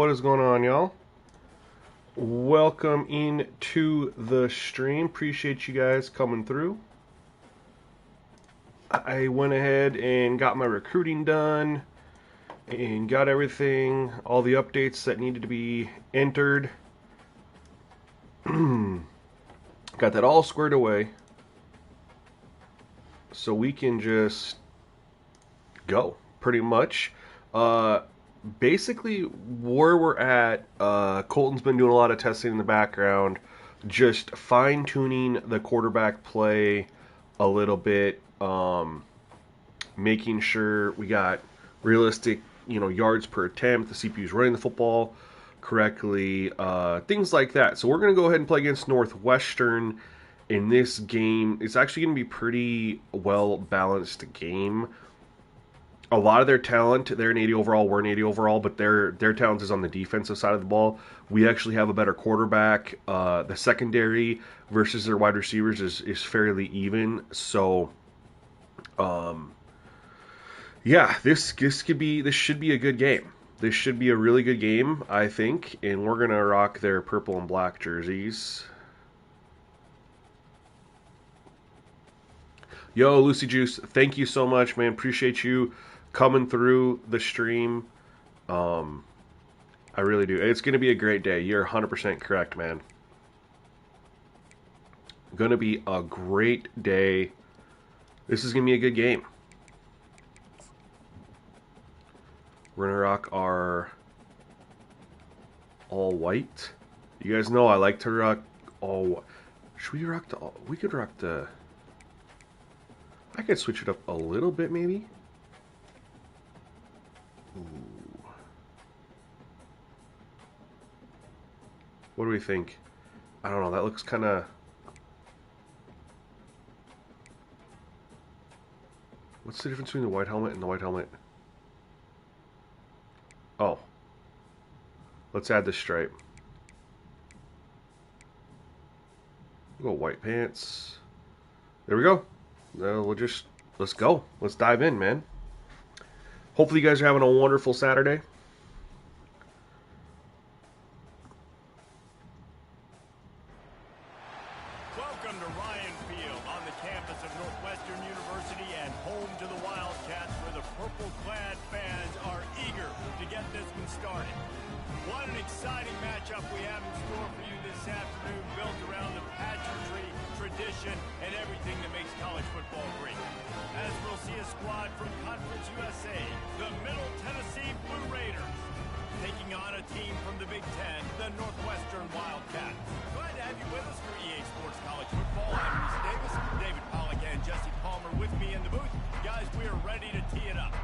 What is going on, y'all? Welcome into the stream. Appreciate you guys coming through. I went ahead and got my recruiting done and got everything, all the updates that needed to be entered. Got that all squared away. So we can just go, pretty much. Basically, where we're at, Colton's been doing a lot of testing in the background, just fine-tuning the quarterback play a little bit, making sure we got realistic, yards per attempt, the CPU's running the football correctly, things like that. So we're going to go ahead and play against Northwestern in this game. It's actually going to be a pretty well-balanced game. A lot of their talent, they're an 80 overall, we're an 80 overall, but their talent is on the defensive side of the ball. We actually have a better quarterback. The secondary versus their wide receivers is fairly even. So, yeah, this should be a good game. This should be a really good game, I think, and we're gonna rock their purple and black jerseys. Yo, Lucy Juice, thank you so much, man. Appreciate you coming through the stream. I really do. It's going to be a great day. You're 100% correct, man. Going to be a great day. This is going to be a good game. We're going to rock our all white. You guys know I like to rock all. Should we rock the? We could rock the. I could switch it up a little bit, maybe. Ooh. What do we think? I don't know. That looks kind of. What's the difference between the white helmet and the white helmet? Oh. Let's add this stripe. We'll go white pants. There we go. Let's go. Let's dive in, man. Hopefully you guys are having a wonderful Saturday. Welcome to Ryan Field on the campus of Northwestern University and home to the Wildcats, where the purple-clad fans are eager to get this one started. What an exciting matchup we have in store for you this afternoon, built around the pageantry, tradition, and everything that makes college football great. As we'll see a squad from Conference USA, the Middle Tennessee Blue Raiders, taking on a team from the Big Ten, the Northwestern Wildcats. Glad to have you with us for EA Sports College Football. I'm Reese Davis, David Pollack, and Jesse Palmer with me in the booth. Guys, we are ready to tee it up.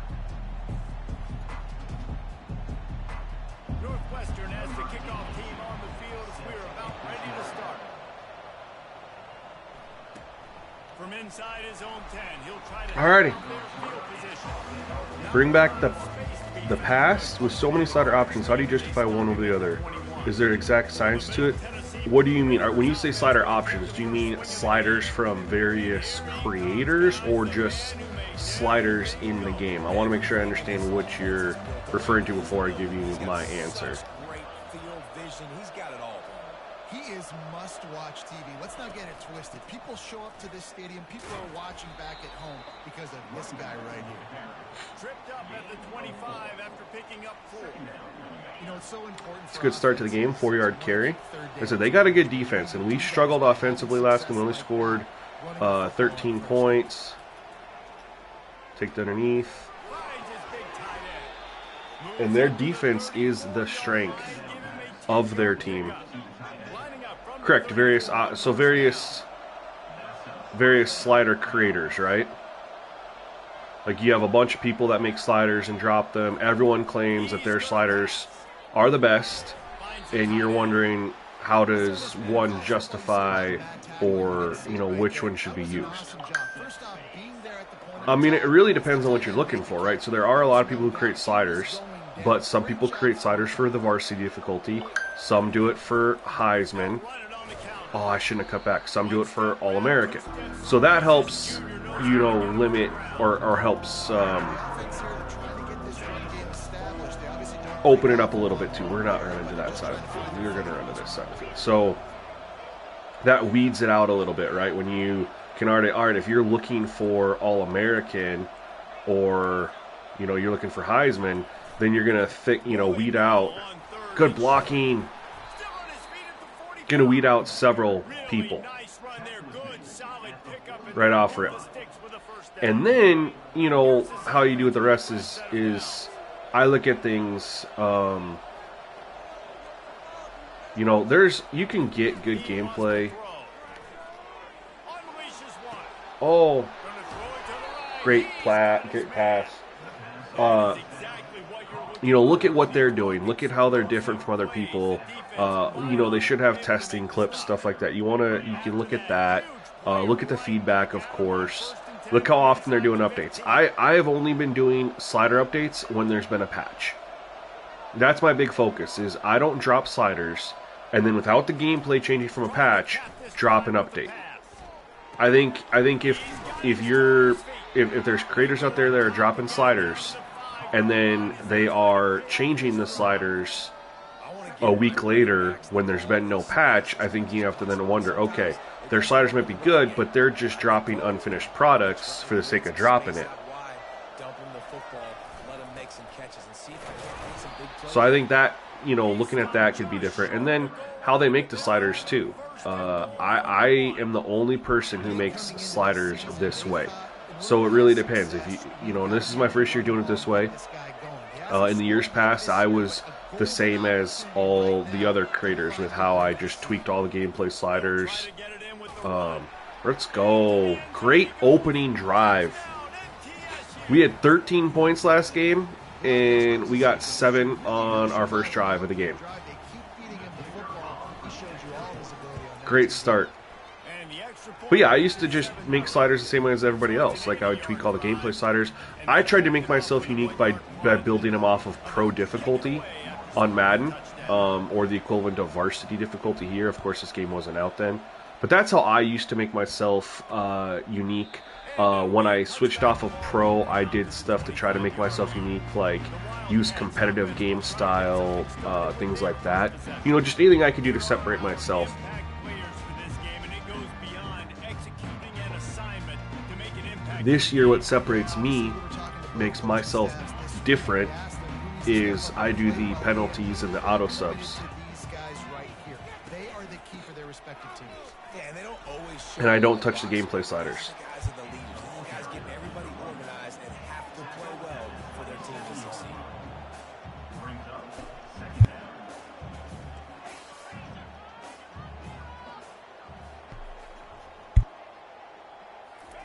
Northwestern has the kickoff team on the field as we are about ready to start. From inside his own 10, he'll try to Alrighty. Bring back the pass with so many slider options. How do you justify one over the other? Is there exact science to it? What do you mean? When you say slider options, do you mean sliders from various creators or just sliders in the game? I want to make sure I understand what you're referring to before I give you my answer. Great field vision. He's got it all. He is must-watch TV. Let's not get it twisted. People show up to this stadium. People are watching back at home because of this guy right here. Tripped up at the 25 after picking up 4. It's so important. It's a good start to the game, 4-yard carry. I said they got a good defense, and we struggled offensively last game. We only scored 13 points. Take the underneath. And their defense is the strength of their team. Correct. Various slider creators, right? Like you have a bunch of people that make sliders and drop them. Everyone claims that their sliders are the best, and you're wondering how does one justify or which one should be used. I mean, it really depends on what you're looking for, right? So there are a lot of people who create sliders, but some people create sliders for the varsity difficulty. Some do it for Heisman. Oh, I shouldn't have cut back. Some do it for All-American. So that helps, limit or helps open it up a little bit too. We're not running to that side of the field. We're going to run to this side of the field. So that weeds it out a little bit, right? When you can already, all right, if you're looking for All-American or, you know, you're looking for Heisman, then you're going to, weed out. Good blocking. Going to weed out several people right off rip. And then, you know, how you do with the rest is I look at things, you know, you can get good gameplay. Oh, great pass. You know, look at what they're doing. Look at how they're different from other people. You know, they should have testing clips, stuff like that. You can look at that. Look at the feedback, of course. Look how often they're doing updates. I have only been doing slider updates when there's been a patch. That's my big focus, is I don't drop sliders, and then without the gameplay changing from a patch, drop an update. I think if there's creators out there that are dropping sliders, and then they are changing the sliders a week later when there's been no patch, I think you have to then wonder, okay, their sliders might be good, but they're just dropping unfinished products for the sake of dropping it. So I think that, you know, looking at that could be different. And then how they make the sliders too. I am the only person who makes sliders this way. So it really depends. If you know, and this is my first year doing it this way. In the years past, I was the same as all the other creators with how I just tweaked all the gameplay sliders. Let's go. Great opening drive. We had 13 points last game, and we got 7 on our first drive of the game. Great start. But yeah, I used to just make sliders the same way as everybody else. Like, I would tweak all the gameplay sliders. I tried to make myself unique by building them off of pro difficulty on Madden, or the equivalent of varsity difficulty here. Of course, this game wasn't out then. But that's how I used to make myself unique. When I switched off of pro, I did stuff to try to make myself unique, like use competitive game style, things like that. You know, just anything I could do to separate myself. This year, what separates me, makes myself different, is I do the penalties and the auto subs. And I don't touch the gameplay sliders.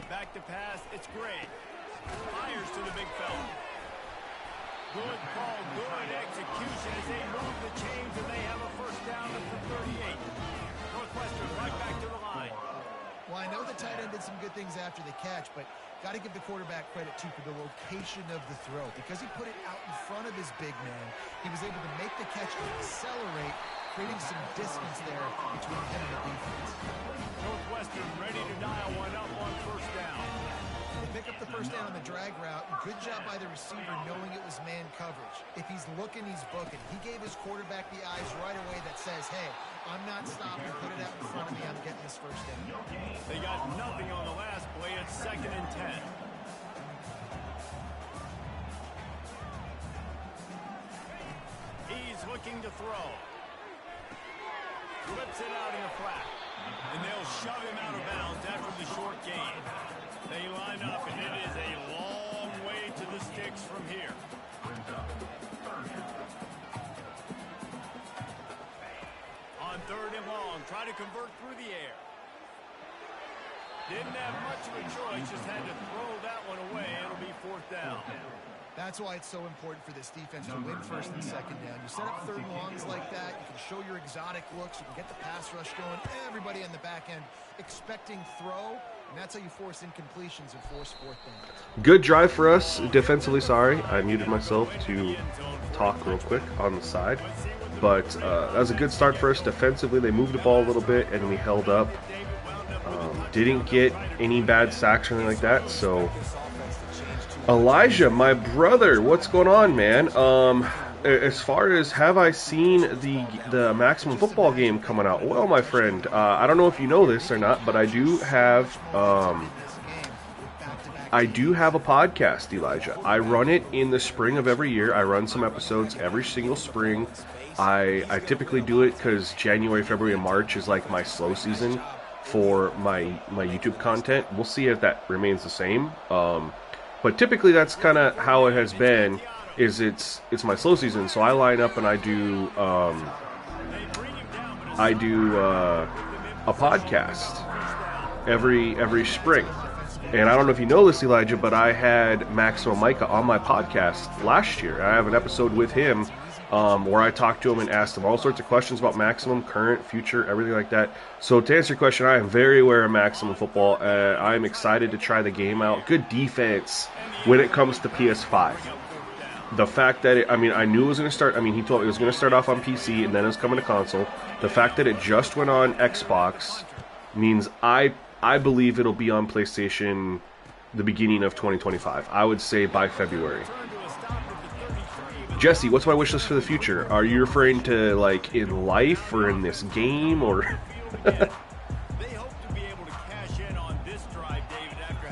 Back to pass, it's great. Fires to the big fella. Good call, good execution as they move the chains and they have a first down at the 38. Northwestern right back to the line. Well, I know the tight end did some good things after the catch, but got to give the quarterback credit, too, for the location of the throw. Because he put it out in front of his big man, he was able to make the catch and accelerate, creating some distance there between him and the defense. Northwestern ready to dial one up on first down. They pick up the first down on the drag route. Good job by the receiver knowing it was man coverage. If he's looking, he's booking. He gave his quarterback the eyes right away that says, hey, I'm not stopping. Put it out in front of me. I'm getting this first down. They got nothing on the last play. It's 2nd and 10. He's looking to throw. Flips it out in the flat. And they'll shove him out of bounds after the short gain. They line up, and it is a long way to the sticks from here. On 3rd and long, try to convert through the air. Didn't have much of a choice, just had to throw that one away. It'll be 4th down. That's why it's so important for this defense to win 1st and 2nd down. You set up 3rd and longs like that, you can show your exotic looks, you can get the pass rush going, everybody on the back end expecting throw, and that's how you force incompletions and force 4th down. Good drive for us defensively. Sorry, I muted myself to talk real quick on the side. But that was a good start for us defensively. They moved the ball a little bit, and we held up. Didn't get any bad sacks or anything like that, so... Elijah, my brother, what's going on, man? as far as have I seen the Maximum Football game coming out? Well, my friend, I don't know if you know this or not, but I do have a podcast, Elijah. I run it in the spring of every year. I run some episodes every single spring. I typically do it because January, February, and March is like my slow season for my YouTube content. We'll see if that remains the same. But typically that's kind of how it has been. Is it's my slow season, so I line up and I do a podcast every spring. And I don't know if you know this, Elijah, but I had Maximum Micah on my podcast last year. I have an episode with him where I talked to him and asked him all sorts of questions about Maximum, current, future, everything like that. So to answer your question, I am very aware of Maximum Football. I'm excited to try the game out. Good defense when it comes to PS5. The fact that I knew it was going to start. He told me it was going to start off on PC and then it was coming to console. The fact that it just went on Xbox means I believe it'll be on PlayStation the beginning of 2025. I would say by February. Jesse, what's my wish list for the future? Are you referring to like in life or in this game or?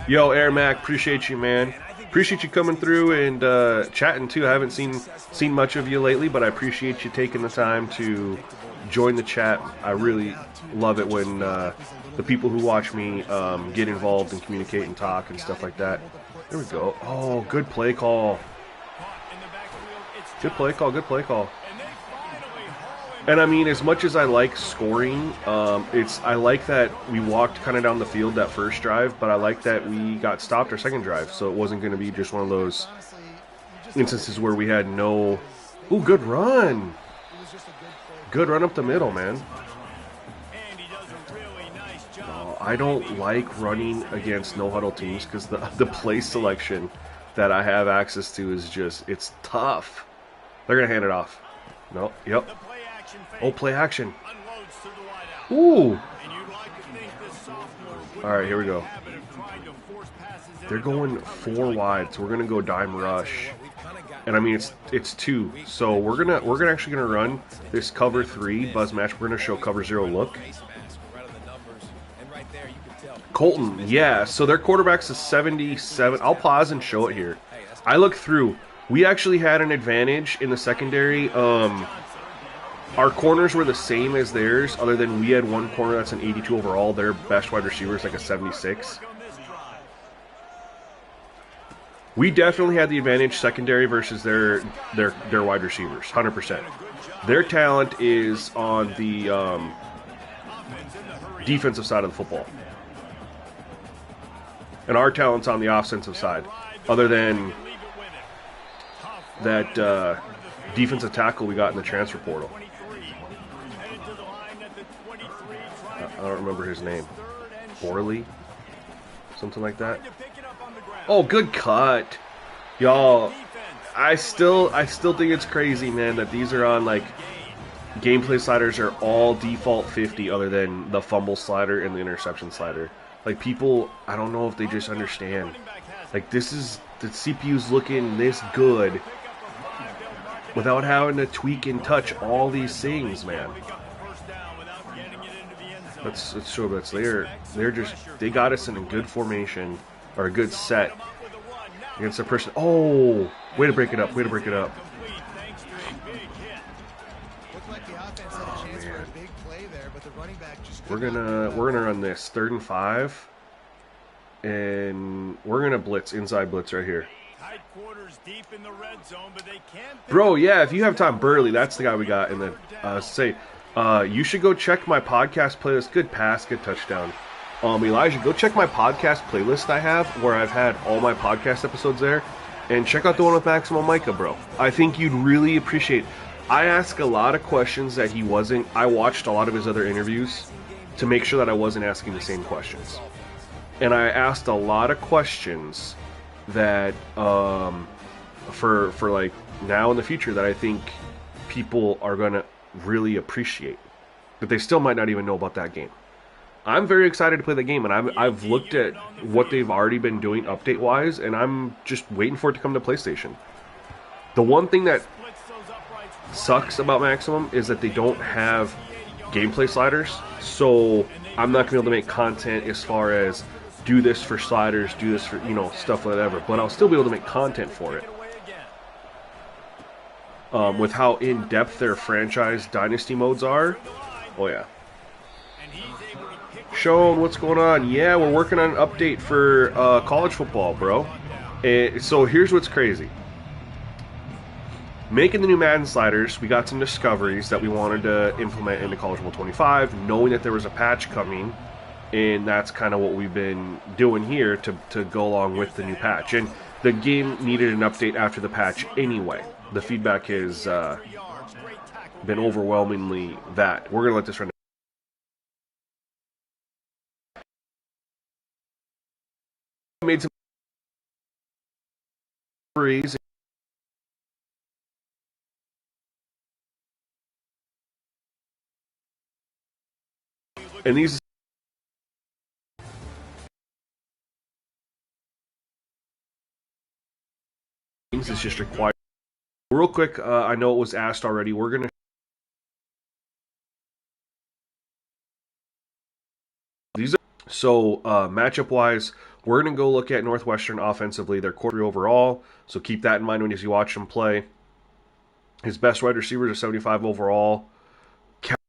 Yo, Air Mac, appreciate you, man. Appreciate you coming through and chatting too. I haven't seen much of you lately, but I appreciate you taking the time to join the chat. I really love it when the people who watch me get involved and communicate and talk and stuff like that. There we go. Oh, good play call. Good play call. Good play call. And as much as I like scoring, I like that we walked kind of down the field that first drive, but I like that we got stopped our second drive, so it wasn't going to be just one of those instances where we had no. Ooh, good run. Good run up the middle, man. Oh, I don't like running against no-huddle teams because the play selection that I have access to is just, it's tough. They're going to hand it off. No, yep. Oh, play action. Ooh. All right, here we go. They're going 4 wide, so we're gonna go dime rush. And it's 2, so we're actually gonna run this cover 3 buzz match. We're gonna show cover 0 look. Colton, yeah. So their quarterback's a 77. I'll pause and show it here. I looked through. We actually had an advantage in the secondary. Our corners were the same as theirs, other than we had one corner that's an 82 overall. Their best wide receiver is like a 76. We definitely had the advantage secondary versus their wide receivers, 100%. Their talent is on the defensive side of the football. And our talent's on the offensive side, other than that defensive tackle we got in the transfer portal. I don't remember his name. Borley? Something like that. Oh, good cut. Y'all, I still think it's crazy, man, that these are on, like, gameplay sliders are all default 50 other than the fumble slider and the interception slider. Like, people, I don't know if they just understand. Like, this is, the CPU's looking this good without having to tweak and touch all these things, man. Let's show that they got us in a good formation or a good set against a person. Oh, way to break it up! Way to break it up. Oh, man. We're gonna run this 3rd and 5, and we're gonna blitz inside blitz right here. Bro, yeah, if you have time, Burley, that's the guy we got in the you should go check my podcast playlist. Good pass, good touchdown. Elijah, go check my podcast playlist I have where I've had all my podcast episodes there, and check out the one with Maximum Micah, bro. I think you'd really appreciate. I ask a lot of questions that he wasn't. I watched a lot of his other interviews to make sure that I wasn't asking the same questions, and I asked a lot of questions that for like now in the future that I think people are gonna really appreciate, but they still might not even know about that game. I'm very excited to play the game, and I've looked at what they've already been doing update wise, and I'm just waiting for it to come to PlayStation. The one thing that sucks about Maximum is that they don't have gameplay sliders, so I'm not going to be able to make content as far as do this for sliders, do this for, you know, stuff, whatever, but I'll still be able to make content for it. With how in-depth their franchise dynasty modes are. Oh yeah. Sean, what's going on? Yeah, we're working on an update for college football, bro. And so here's what's crazy. Making the new Madden sliders, we got some discoveries that we wanted to implement into College Football 25, knowing that there was a patch coming, and that's kind of what we've been doing here to go along with the new patch. And the game needed an update after the patch anyway. The feedback has been overwhelmingly that. We're going to let this run. Made some discoveries. And these things is just required. Real quick, I know it was asked already. We're gonna these are so matchup wise. We're gonna go look at Northwestern offensively. They're quarter overall, so keep that in mind when you watch them play. His best wide receivers are 75 overall. Counts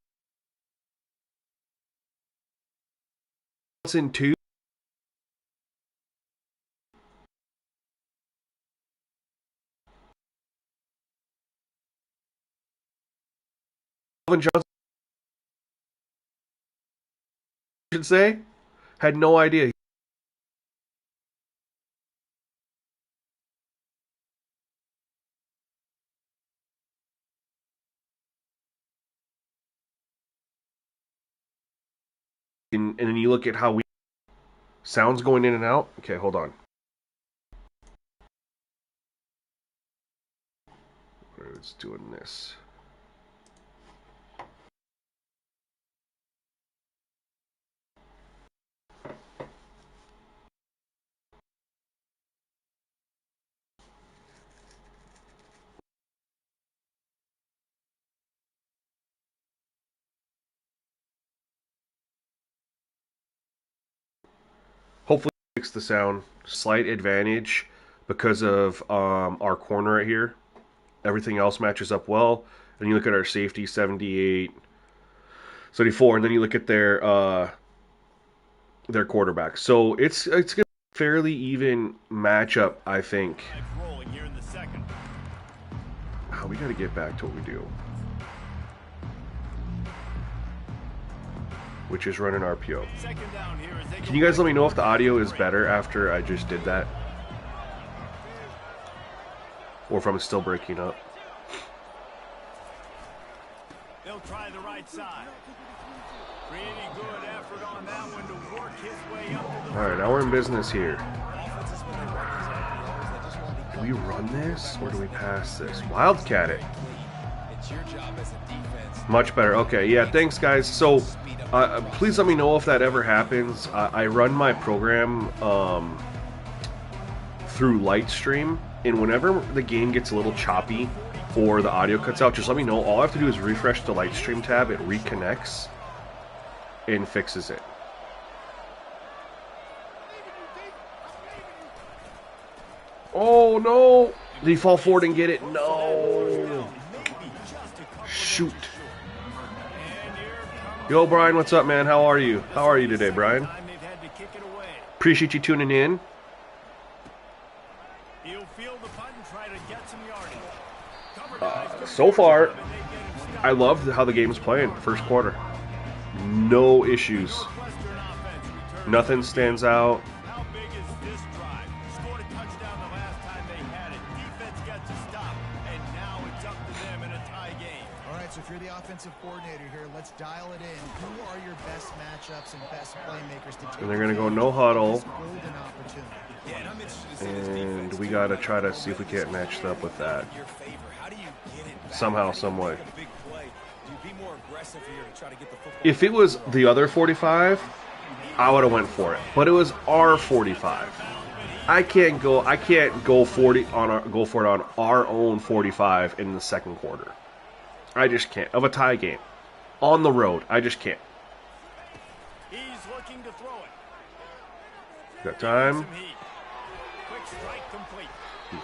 in two. Johnson, I should say, had no idea. And then you look at how we sounds going in and out. Okay, hold on. It's doing this. Hopefully fix the sound. Slight advantage because of our corner right here. Everything else matches up well. And you look at our safety, 78, 74, and then you look at their quarterback. So it's gonna be a fairly even matchup, I think. Oh, we got to get back to what we do, which is run an RPO. Can you guys let me know if the audio is better after I just did that? Or if I'm still breaking up. They'll try the right side. Pretty good effort on that one to work his way up to the Alright, now we're in business here. Do we run this or do we pass this? Wildcat it. It's your job as a defense. Much better. Okay, yeah, thanks guys. So, please let me know if that ever happens. I run my program through Lightstream, and whenever the game gets a little choppy or the audio cuts out, just let me know. All I have to do is refresh the Lightstream tab, it reconnects and fixes it. Oh no! Did he fall forward and get it? No! Shoot. Yo, Brian, what's up, man? How are you? How are you today, Brian? Appreciate you tuning in. So far, I love how the game's playing. First quarter. No issues. Nothing stands out. How big is this drive? Scored a touchdown the last time they had it. Defense got to stop, and now it's up to them in a tie game. All right, so if you're the offensive coordinator here, let's dial it in. Who are your best matchups and best playmakers to take? And they're going to go no huddle. Golden opportunity. Yeah, and I'm interested to see this defense. And we got to try to see if we can't match up with that. Your favor. How do you get it back? Somehow, some way. A big play. Do you be more aggressive here to try to get the football? If it was the other 45, I would have went for it. But it was our 45. I can't go 40 on go for it on our own 45 in the second quarter. I just can't. Of a tie game. On the road. I just can't. He's looking to throw it. Got time. Quick strike complete.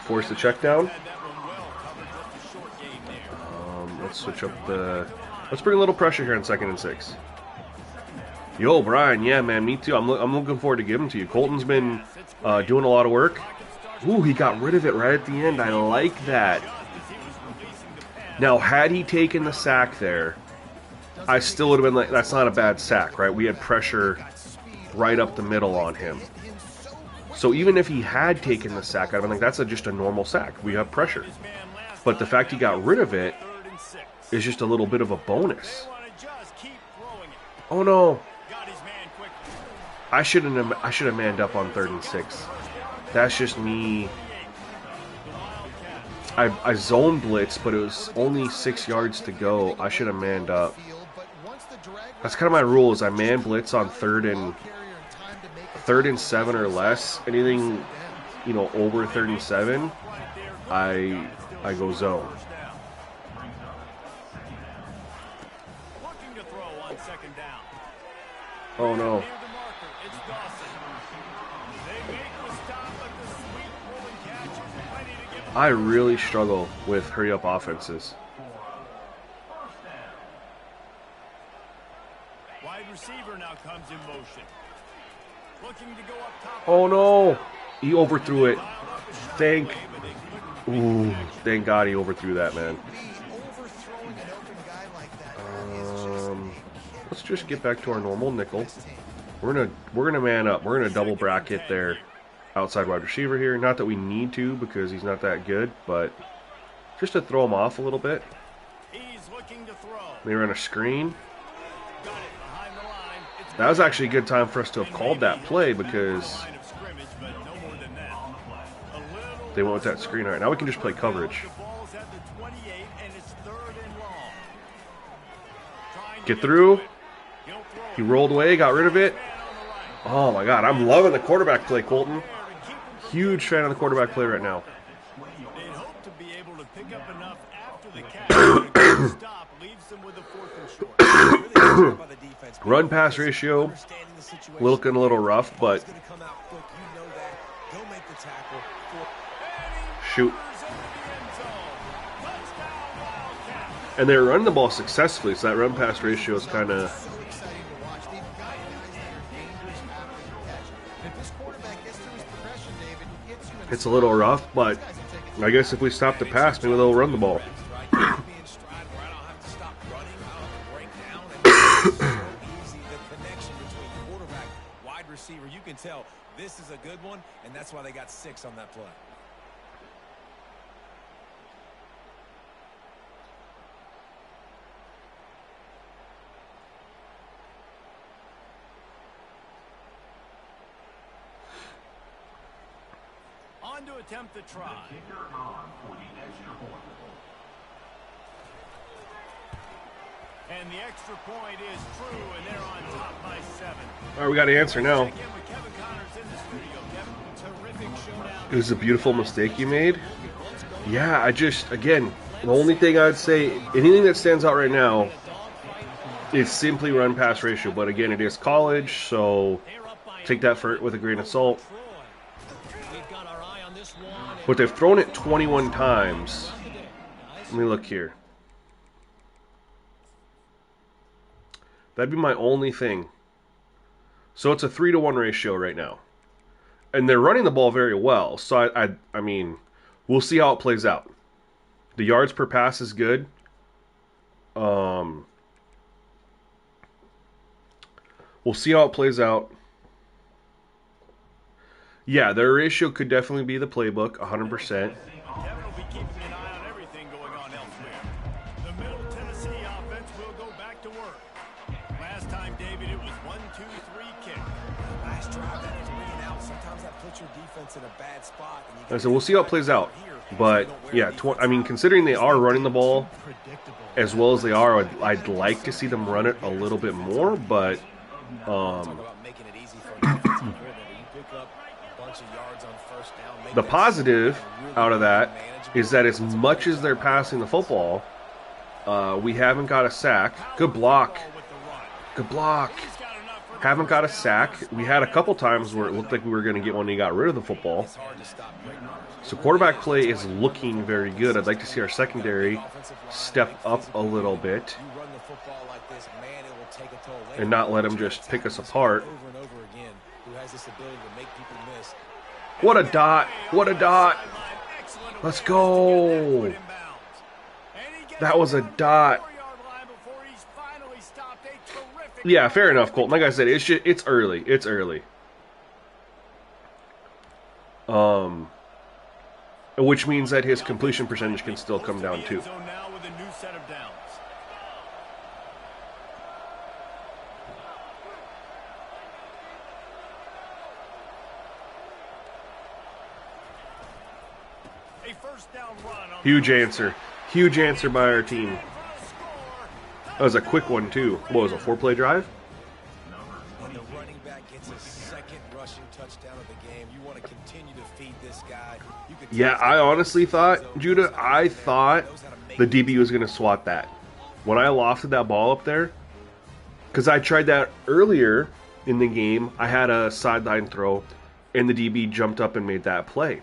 Force the check down. Had that one well covered, just a short game there. Let's switch up the... Let's bring a little pressure here in 2nd and 6. Yo, Brian. Yeah, man, me too. I'm looking forward to giving to you. Colton's been doing a lot of work. Ooh, he got rid of it right at the end. I like that. Now, had he taken the sack there, I still would have been like, that's not a bad sack, right? We had pressure right up the middle on him. So even if he had taken the sack, I'd have been like, that's just a normal sack. We have pressure. But the fact he got rid of it is just a little bit of a bonus. Oh, no. I should have manned up on 3rd and 6. That's just me. I zone blitz, but it was only 6 yards to go. I should have manned up. That's kind of my rule, is I man blitz on 3rd and 7 or less. Anything, over 3rd and 7, I go zone. Oh no. I really struggle with hurry-up offenses. Wide receiver now comes in motion. Looking to go up top. Oh no! He overthrew it. Thank God he overthrew that, man. Let's just get back to our normal nickel. We're gonna man up. We're gonna double bracket their outside wide receiver here. Not that we need to, because he's not that good, but just to throw him off a little bit. He's looking to throw. They run a screen. Got it behind the line. That was actually a good time for us to have called that play, because they went with that screen. All right, now we can just play coverage. Get through. He rolled away, got rid of it. Oh my God, I'm loving the quarterback play, Colton. Huge fan of the quarterback play right now. They hope to be able to pick up enough after the catch. Stop leaves them with a 4th and short. Run pass ratio looking a little rough, but shoot. And they're running the ball successfully, so that run pass ratio is kind of... It's a little rough, but I guess if we stop the pass, maybe they'll run the ball. Wide receiver, you can tell this is a good one, and that's why they got 6 on that play. On to attempt the try. And the extra point is true, and they're on top by 7. All right, we got an answer now. It was a beautiful mistake you made. Yeah, again, the only thing I'd say, anything that stands out right now is simply run pass ratio. But again, it is college, so take that with a grain of salt. But they've thrown it 21 times. Let me look here. That'd be my only thing. So it's a 3-to-1 ratio right now. And they're running the ball very well. So I mean, we'll see how it plays out. The yards per pass is good. We'll see how it plays out. Yeah, their ratio could definitely be the playbook, 100%. Kevin will be keeping an eye on everything going on elsewhere. The Middle Tennessee offense will go back to work. Last time, David, it was 1-2-3 kick. Last drive that was being out. Sometimes that puts your defense in a bad spot. So we'll see how it plays out. But yeah, I mean, considering they are running the ball as well as they are, I'd like to see them run it a little bit more. But the positive out of that is that as much as they're passing the football, We haven't got a sack. Good block. Good block. Haven't got a sack. We had a couple times where it looked like we were going to get one and he got rid of the football. So quarterback play is looking very good. I'd like to see our secondary step up a little bit and not let him just pick us apart. What a dot. What a dot. Let's go. That was a dot. Yeah, fair enough, Colton. Like I said, it's early. It's early. Which means that his completion percentage can still come down too. Huge answer. Huge answer by our team. That was a quick one too. What was it, a 4-play drive? When the running back gets a second rushing touchdown of the game, you want to continue to feed this guy. Yeah, I honestly thought, Judah, I thought the DB was going to swat that. When I lofted that ball up there, because I tried that earlier in the game, I had a sideline throw, and the DB jumped up and made that play.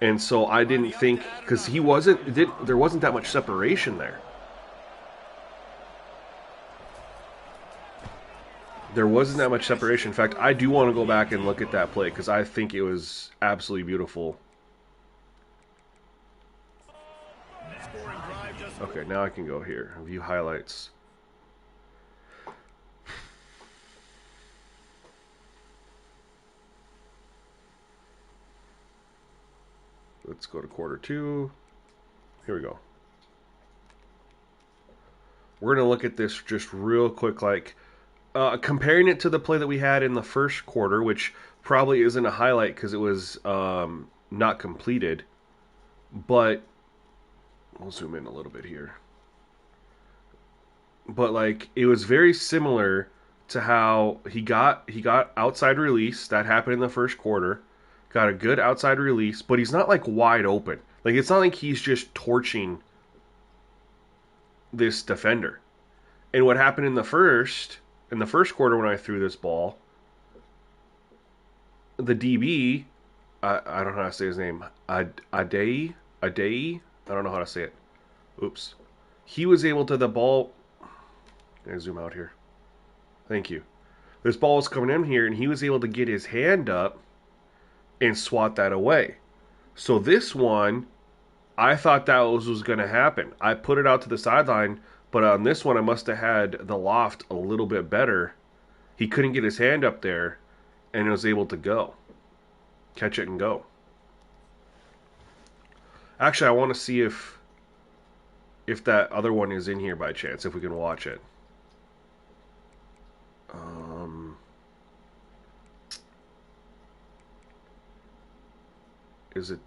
And so I didn't think, because there wasn't that much separation there. There wasn't that much separation. In fact, I do want to go back and look at that play because I think it was absolutely beautiful. Okay, now I can go here. View highlights. Let's go to quarter 2. Here we go. We're going to look at this just real quick, like comparing it to the play that we had in the first quarter, which probably isn't a highlight because it was not completed. But we'll zoom in a little bit here. But like it was very similar to how he got outside release. That happened in the first quarter. Got a good outside release, but he's not like wide open. Like it's not like he's just torching this defender. And what happened in the first quarter when I threw this ball, the DB, I don't know how to say his name, Adei, I don't know how to say it. Oops. He was able to, the ball, I'm going to zoom out here. Thank you. This ball was coming in here, and he was able to get his hand up and swat that away. So this one, I thought that was going to happen. I put it out to the sideline, but on this one I must have had the loft a little bit better. He couldn't get his hand up there, and was able to go. Catch it and go. Actually, I want to see if that other one is in here by chance, if we can watch it. Is it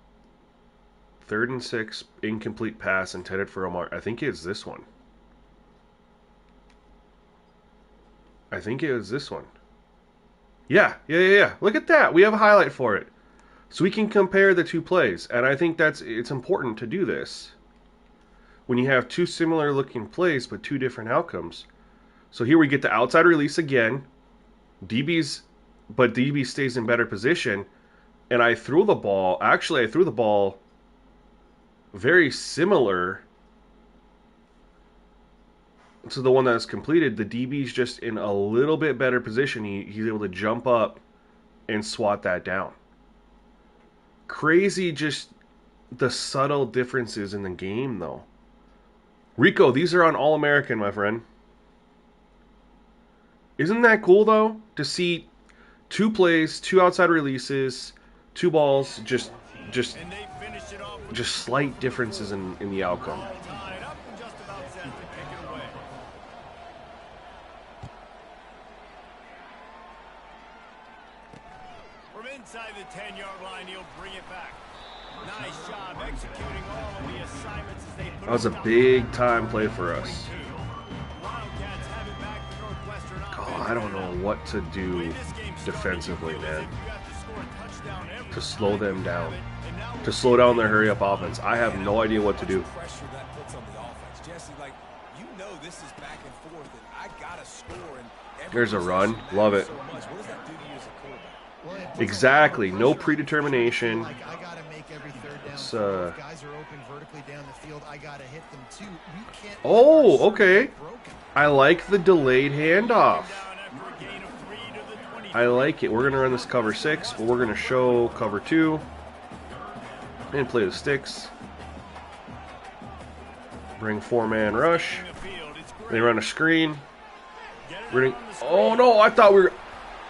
3rd and 6, incomplete pass intended for Omar? I think it's this one. I think it was this one. Yeah. Look at that. We have a highlight for it. So we can compare the two plays. And I think it's important to do this. When you have two similar looking plays but two different outcomes. So here we get the outside release again. DB stays in better position. And I threw the ball. Actually, I threw the ball very similar to the one that was completed. The DB's just in a little bit better position. He's able to jump up and swat that down. Crazy, just the subtle differences in the game, though. Rico, these are on All-American, my friend. Isn't that cool, though? To see two plays, two outside releases, two balls, just slight differences in the outcome. From inside the 10-yard line, he'll bring it back. Nice job executing all of the assignments as they put. That was a big-time play for us. Oh, I don't know what to do defensively, man, to slow them down. to slow down their hurry-up offense. I have no idea what to do. Pressure that puts on the offense. Jesse, like, you know this is back and forth, and I gotta score. And There's a run. Love it. so much. What does that do to you as a quarterback? Exactly. No predetermination. Like, I gotta make every third down. It's, If guys are open vertically down the field, I gotta hit them too. We can't Oh, okay. I like the delayed handoff. I like it. We're going to run this cover 6, but we're going to show cover 2 and play the sticks. Bring 4-man rush. They run a screen. Oh, no, I thought we were...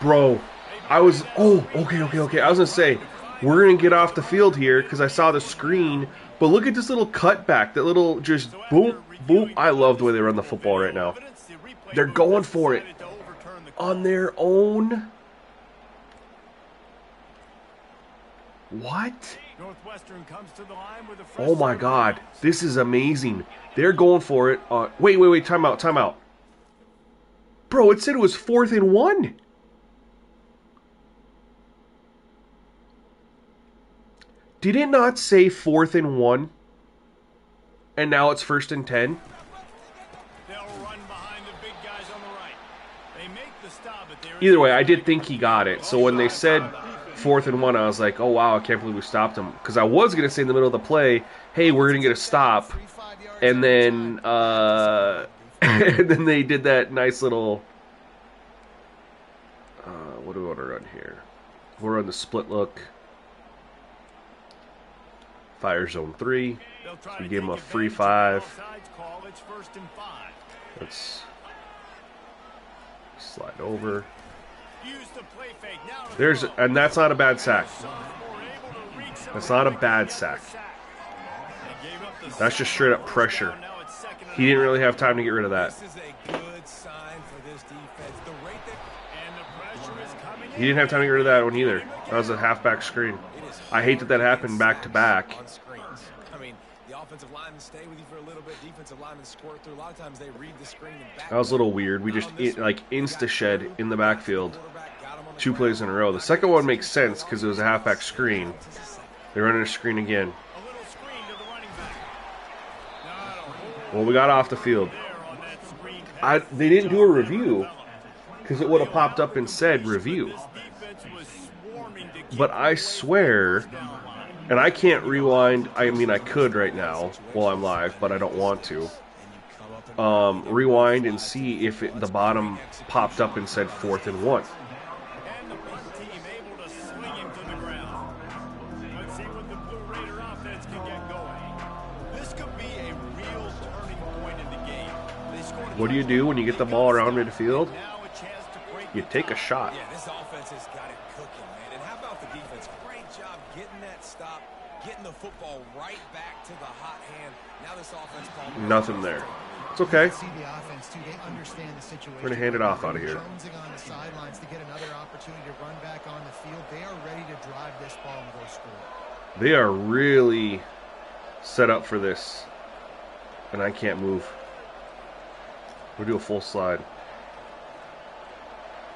Bro, I was... Oh, okay. I was going to say, we're going to get off the field here because I saw the screen, but look at this little cutback, that little just boom, boom. I love the way they run the football right now. They're going for it on their own. What? Oh my God, this is amazing. They're going for it. Wait, time out. Bro, it said it was 4th and 1. Did it not say 4th and 1? And now it's 1st and 10? Either way, I did think he got it. So when they said 4th and 1, I was like, oh wow, I can't believe we stopped him. Because I was going to say in the middle of the play, hey, we're going to get a stop. And then, and then they did that nice little, what do we want to run here? We'll run the split look. Fire zone 3. We gave him a free 5. Let's slide over. And that's not a bad sack. That's not a bad sack. That's just straight up pressure. He didn't really have time to get rid of that. He didn't have time to get rid of that one either. That was a halfback screen. I hate that happened back to back. Offensive linemen stay with you for a little bit. Defensive linemen squirt through. A lot of times they read the screen and back. That was a little weird. We just like insta-shed in the backfield 2 plays in a row. The second one makes sense because it was a halfback screen. They're running a screen again. Well, we got off the field. They didn't do a review because it would have popped up and said review. But I swear... And I can't rewind. I mean, I could right now while I'm live, but I don't want to. Rewind and see if the bottom popped up and said 4th and 1. What do you do when you get the ball around midfield? You take a shot. Yeah, this offense has got it cooking, man. And how about the defense? Great job getting that stop, getting the football right back to the hot hand. Now this offense called nothing there. It's okay. See the offense too. They understand the situation. We're gonna hand it off out of here. Jonesing on the sidelines to get another opportunity to run back on the field. They are ready to drive this ball and go score. They are really set up for this, and I can't move. We'll do a full slide.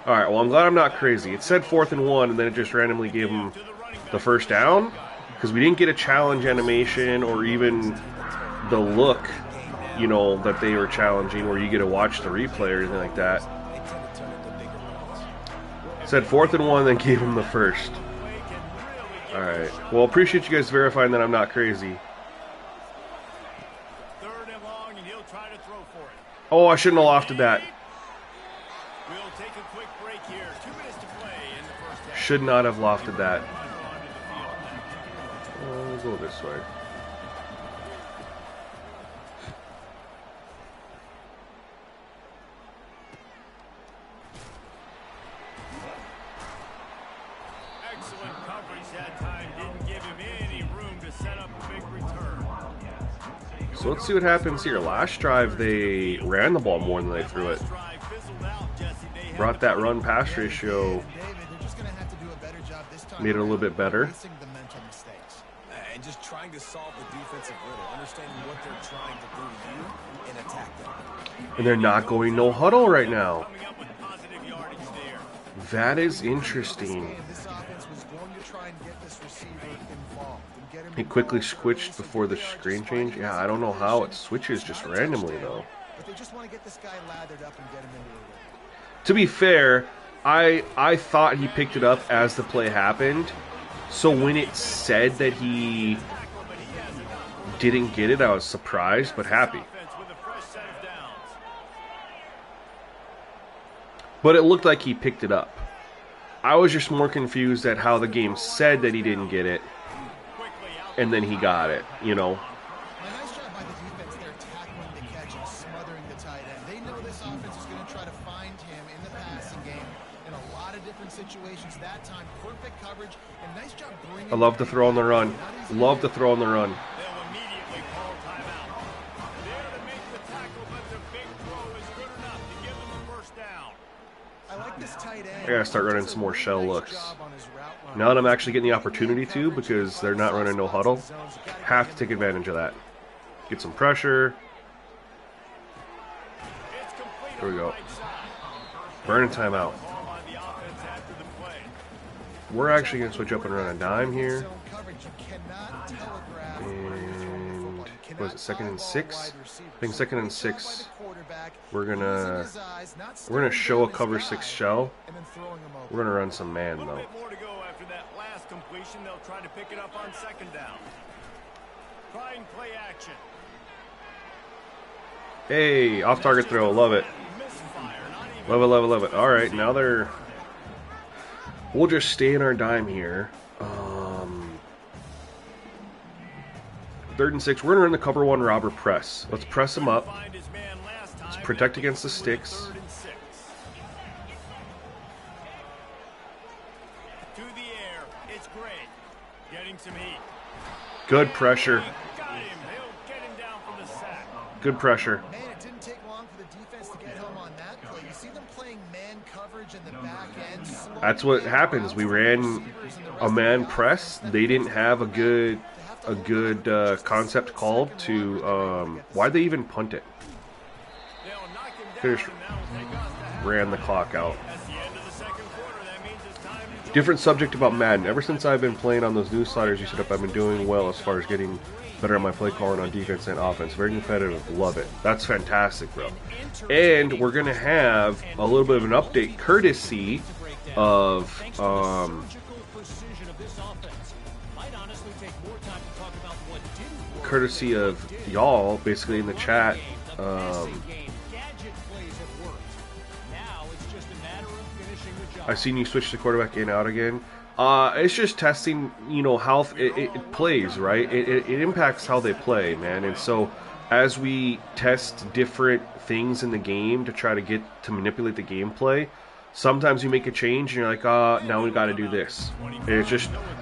All right, well, I'm glad I'm not crazy. It said 4th and 1, and then it just randomly gave him the first down because we didn't get a challenge animation or even the look, you know, that they were challenging where you get to watch the replay or anything like that. It said 4th and 1, then gave him the first. All right. Well, appreciate you guys verifying that I'm not crazy. Oh, I shouldn't have lofted that. Should not have lofted that. We'll go this way. Excellent coverage that time. Didn't give him any room to set up a big return. So let's see what happens here. Last drive, they ran the ball more than they threw it. Brought that run-pass ratio, made it a little bit better. And just trying to solve the defensive riddle, understanding what they're trying to do to you and attack them. And they're not going no huddle right now. That is interesting. He quickly switched before the screen change. Yeah, I don't know how it switches just randomly, though. But they just want to get this guy lathered up and get him into a rhythm. To be fair, I thought he picked it up as the play happened. So when it said that he didn't get it, I was surprised but happy. But it looked like he picked it up. I was just more confused at how the game said that he didn't get it, and then he got it, you know. A nice job by the defense there, tackling the catch and smothering the tight end. They know this offense is going to try to find him in the passing game in a lot of different situations. That time, perfect coverage, and nice job bringing. I love the throw on the run. Love the throw on the run. They'll immediately call timeout. There to make the tackle, but the big throw is good enough to give them the first down. I like this tight end. I gotta start running some more shell looks. Now that I'm actually getting the opportunity to, because they're not running no huddle, have to take advantage of that. Get some pressure. There we go. Burning timeout. We're actually going to switch up and run a dime here. And what is it, 2nd and 6? I think 2nd and 6. We're gonna show a cover 6 shell. We're gonna run some man though. Completion, they'll try to pick it up on 2nd down. Trying play action. Hey, off target throw, love it. Love it, love it, love it. All right, now they're. We'll just stay in our dime here. 3rd and 6. We're gonna run the cover 1 robber press. Let's press him up. Let's protect against the sticks. Good pressure. Good pressure. Man, it didn't take long for the defense to get home on that play. You see them playing man coverage in the back end. That's what happens. We ran a man press. They didn't have a good concept called to. Why'd they even punt it? Just ran the clock out. Different subject about Madden. Ever since I've been playing on those new sliders you set up, I've been doing well as far as getting better at my play calling on defense and offense. Very competitive. Love it. That's fantastic, bro. And we're going to have a little bit of an update courtesy of y'all, basically in the chat. I've seen you switch the quarterback in out again. It's just testing, you know, how it plays, right? It impacts how they play, man. And so as we test different things in the game to try to get to manipulate the gameplay, sometimes you make a change and you're like, now we got to do this. And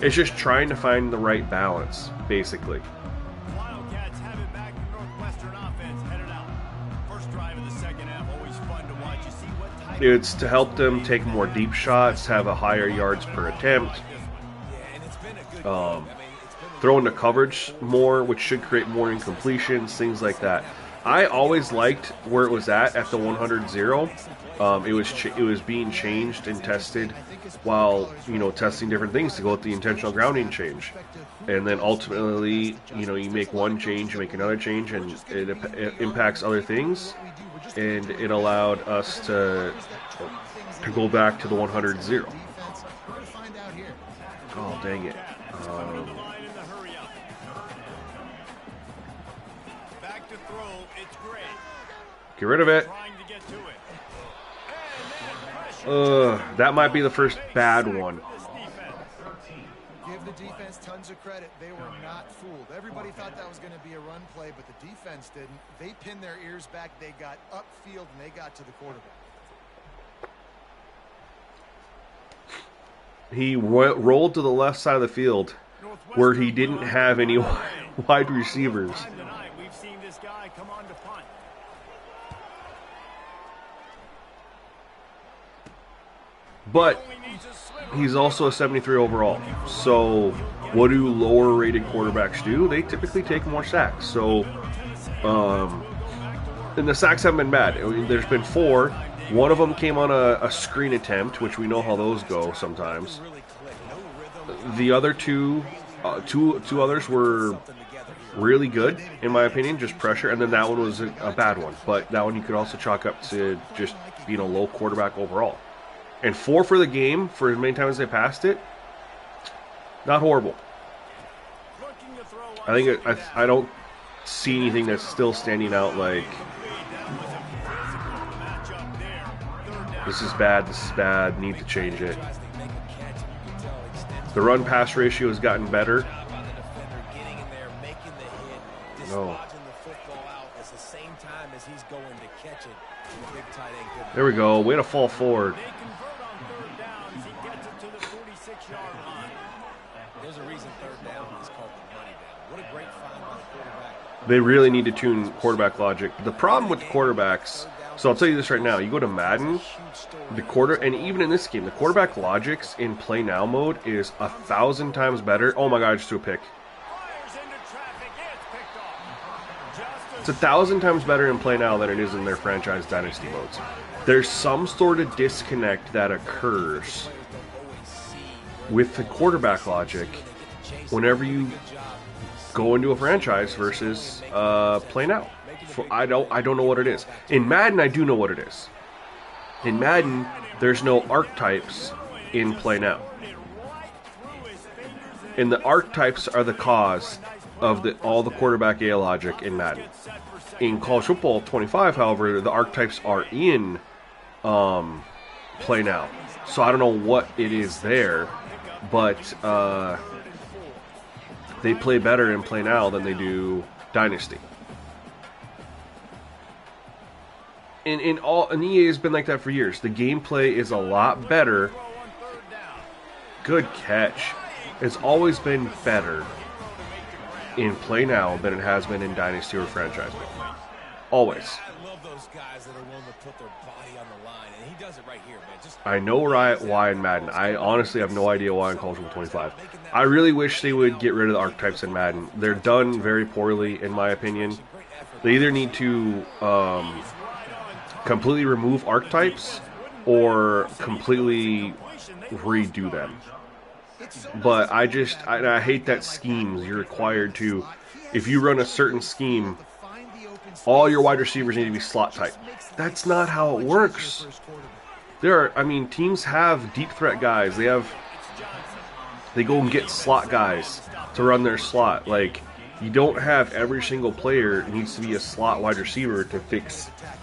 it's just trying to find the right balance, basically. Wildcats have it back. Northwestern offense headed out. First drive of the second half, always fun to watch. You see what type. It's to help them take more deep shots, have a higher yards per attempt, throw into coverage more, which should create more incompletions, things like that. I always liked where it was at the 100-0. It was being changed and tested while, you know, testing different things to go with the intentional grounding change. And then ultimately, you know, you make one change, you make another change, and it impacts other things. And it allowed us to go back to the 100-0. Oh, dang it. Get rid of it. That might be the first bad one. Give the defense tons of credit. They were not fooled. Everybody thought that was going to be a run play, but the defense didn't. They pinned their ears back. They got upfield, and they got to the quarterback. He rolled to the left side of the field where he didn't have any wide receivers. We've seen this guy come on to punt. But he's also a 73 overall. So what do lower rated quarterbacks do? They typically take more sacks. So and the sacks haven't been bad. There's been 4. One of them came on a screen attempt, which we know how those go sometimes. The other 2 Two others were really good, in my opinion, just pressure, and then that one was a bad one. But that one you could also chalk up to just being a low quarterback overall. And 4 for the game, for as many times as they passed it, not horrible. I think I don't see anything that's still standing out like this is bad, need to change it. The run-pass ratio has gotten better. No. There we go. Way to fall forward. They really need to tune quarterback logic. The problem with the quarterbacks, so I'll tell you this right now, you go to Madden, and even in this game, the quarterback logics in play now mode is 1,000 times better. Oh my god, I just threw a pick. It's 1,000 times better in play now than it is in their franchise dynasty modes. There's some sort of disconnect that occurs with the quarterback logic whenever you go into a franchise versus play now. I don't know what it is. In Madden, I do know what it is. In Madden, there's no archetypes in play now. And the archetypes are the cause of all the quarterback A logic in Madden. In College Football 25, however, the archetypes are in play now. So I don't know what it is there, but they play better in play now than they do Dynasty. And EA has been like that for years. The gameplay is a lot better. Good catch. It's always been better in play now than it has been in Dynasty or franchise mode. Always. I love those guys that are willing to put their body on the line, and he does it right here, man. I know why in Madden. I honestly have no idea why in College Football 25. I really wish they would get rid of the archetypes in Madden. They're done very poorly, in my opinion. They either need to completely remove archetypes or completely redo them. But I hate that schemes you're required to, if you run a certain scheme, all your wide receivers need to be slot type. That's not how it works. Teams have deep threat guys. They go and get slot guys to run their slot. Like, you don't have every single player needs to be a slot wide receiver to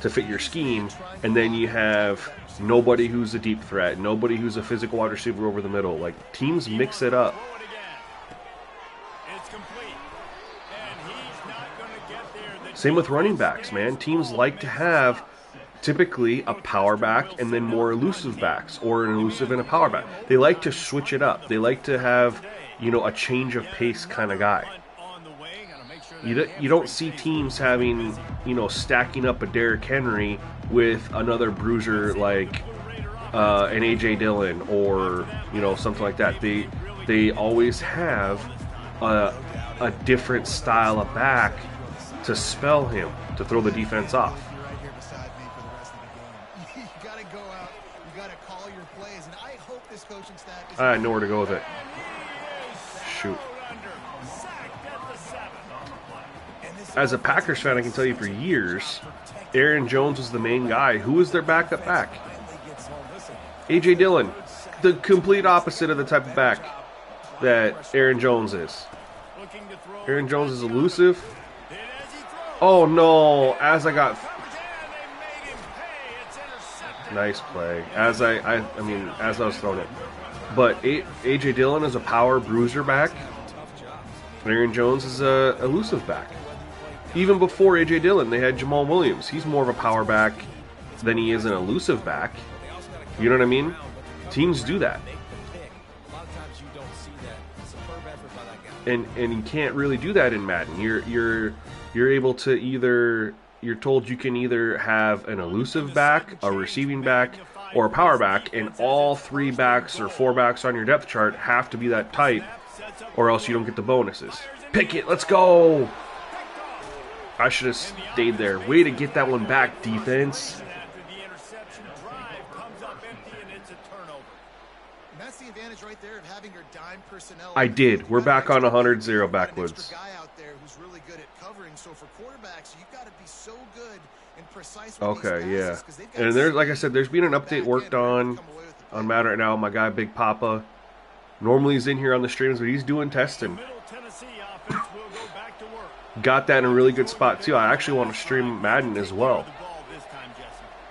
fit your scheme, and then you have nobody who's a deep threat, nobody who's a physical wide receiver over the middle. Like, teams mix it up. Same with running backs, man. Teams like to have typically a power back and then more elusive backs, or an elusive and a power back. They like to switch it up. They like to have, a change of pace kind of guy. You don't see teams having, stacking up a Derrick Henry with another bruiser like an A.J. Dillon or, something like that. They always have a different style of back to spell him, to throw the defense off. Right here beside me for the rest of the game. You got to go out, you got to call your plays, and I hope this coaching staff is... I know where to go with it. Shoot. As a Packers fan, I can tell you for years, Aaron Jones was the main guy. Who was their backup back? A.J. Dillon. The complete opposite of the type of back that Aaron Jones is. Aaron Jones is elusive. Oh no, as I got... Nice play. As I was throwing it. But A.J. Dillon is a power bruiser back. Aaron Jones is a elusive back. Even before A.J. Dillon, they had Jamal Williams. He's more of a power back than he is an elusive back. You know what I mean? Teams do that. And you can't really do that in Madden. You're able to you're told you can either have an elusive back, a receiving back, or a power back, and all 3 backs or 4 backs on your depth chart have to be that type, or else you don't get the bonuses. Pick it, let's go! I should have stayed there. Way to get that one back, defense. That's the advantage advantage right there of having your dime personnel. I did. We're back on 100-0 backwoods. Guy out there who's really good at covering. So for quarterbacks, you've got to be so good and precise with these Okay, yeah. passes, 'cause they've got And there's, like I said, there's been an update worked on Madden right now. My guy Big Papa, normally he's in here on the streams, but he's doing testing. Middle Tennessee offense will go back to work. Got that in a really good spot too. I actually want to stream Madden as well.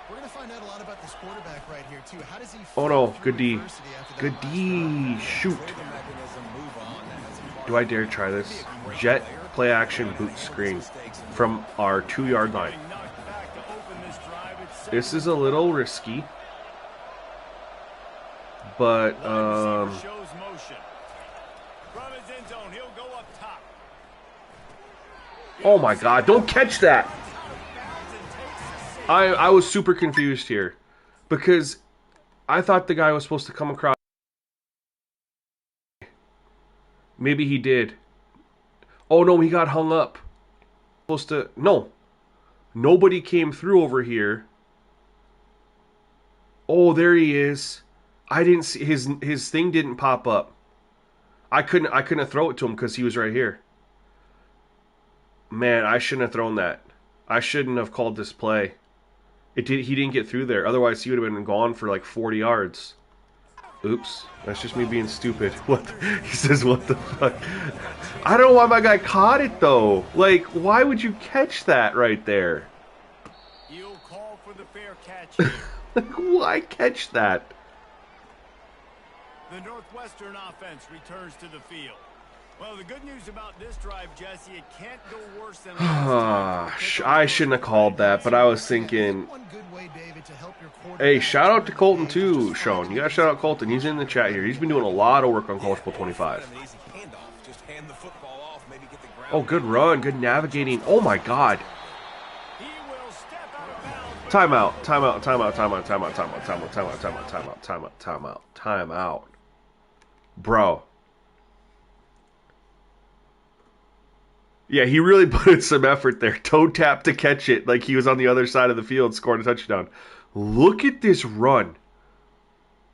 We're going to find out a lot about this quarterback right here too. How does he Oh no, fight good through D. adversity after that Good last D. Shoot. Do I dare try this? Jet play action boot screen from our 2-yard line. This is a little risky. But oh my god, don't catch that. I was super confused here because I thought the guy was supposed to come across. Maybe he did. Oh no, he got hung up. Supposed to no. Nobody came through over here. Oh, there he is. I didn't see his thing didn't pop up. I couldn't throw it to him because he was right here. Man, I shouldn't have thrown that. I shouldn't have called this play. He didn't get through there. Otherwise, he would have been gone for like 40 yards. Oops, that's just me being stupid. What? He says, "What the fuck?" I don't know why my guy caught it though. Like, why would you catch that right there? You'll call for the fair catch. Like, why catch that? The Northwestern offense returns to the field. Well, the good news about this drive, Jesse, it can't go worse than last time. I shouldn't have called that, but I was thinking. Hey, shout out to Colton too, Sean. You gotta shout out Colton. He's in the chat here. He's been doing a lot of work on College Bowl 25. Oh, good run, good navigating. Oh my God. Timeout, timeout, timeout, timeout, timeout, timeout, timeout, timeout, timeout, timeout, timeout, timeout, timeout. Bro. Yeah, he really put in some effort there. Toe tap to catch it like he was on the other side of the field scoring a touchdown. Look at this run.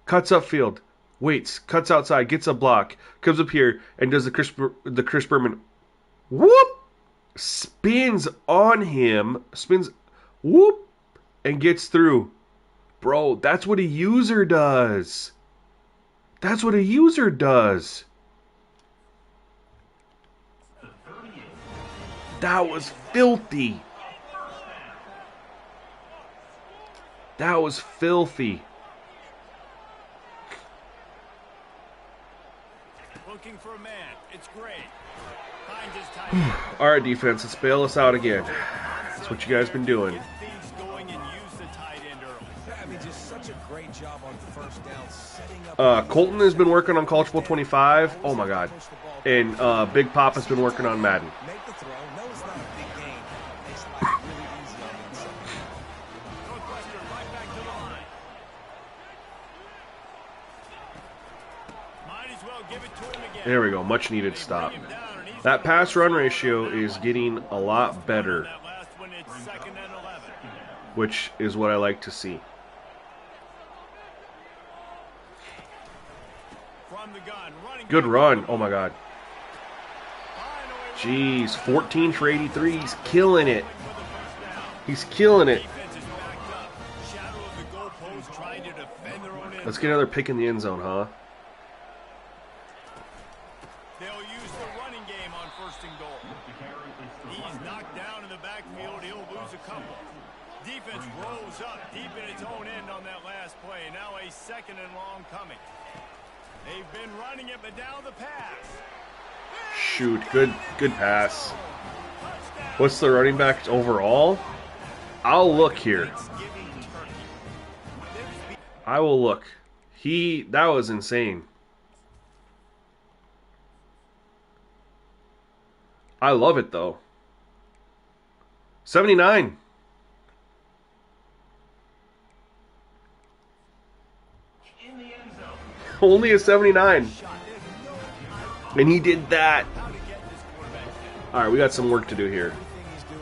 Cuts upfield. Waits. Cuts outside. Gets a block. Comes up here and does the Chris Berman. Whoop! Spins on him. Spins. Whoop! And gets through. Bro, that's what a user does. That's what a user does. That was filthy. That was filthy. Looking for a man. It's great. Finds his tight end. All right, defense, let's bail us out again. That's what you guys been doing. Get things going and use the tight end early. I mean, just such a great job on first down, setting up. Colton has been working on College Bowl 25. Oh my God. And Big Pop has been working on Madden. Make the throw. No, it's not a big game. Makes life really easy on the inside. Northwestern right back to the line. Might as well give it to him again. There we go. Much needed stop. That pass run ratio is getting a lot better, That last one, it's 2nd and 11. which is what I like to see. From the gun, running Good back. run. Oh my God. Jeez, 14 for 83. He's killing it. He's killing it. Defense is backed up. Shadow of the goalpost, trying to defend their own end. Let's get another pick in the end zone, huh? They'll use the running game on 1st and goal. He's knocked down in the backfield. He'll lose a couple. Defense rolls up deep in its own end on that last play. Now a 2nd and long coming. They've been running it, but now the pass. Shoot, good pass. What's the running back overall? I'll look here. I will look. That was insane. I love it though. 79. Only a 79. And he did that. Alright, we got some work to do here. Everything he's doing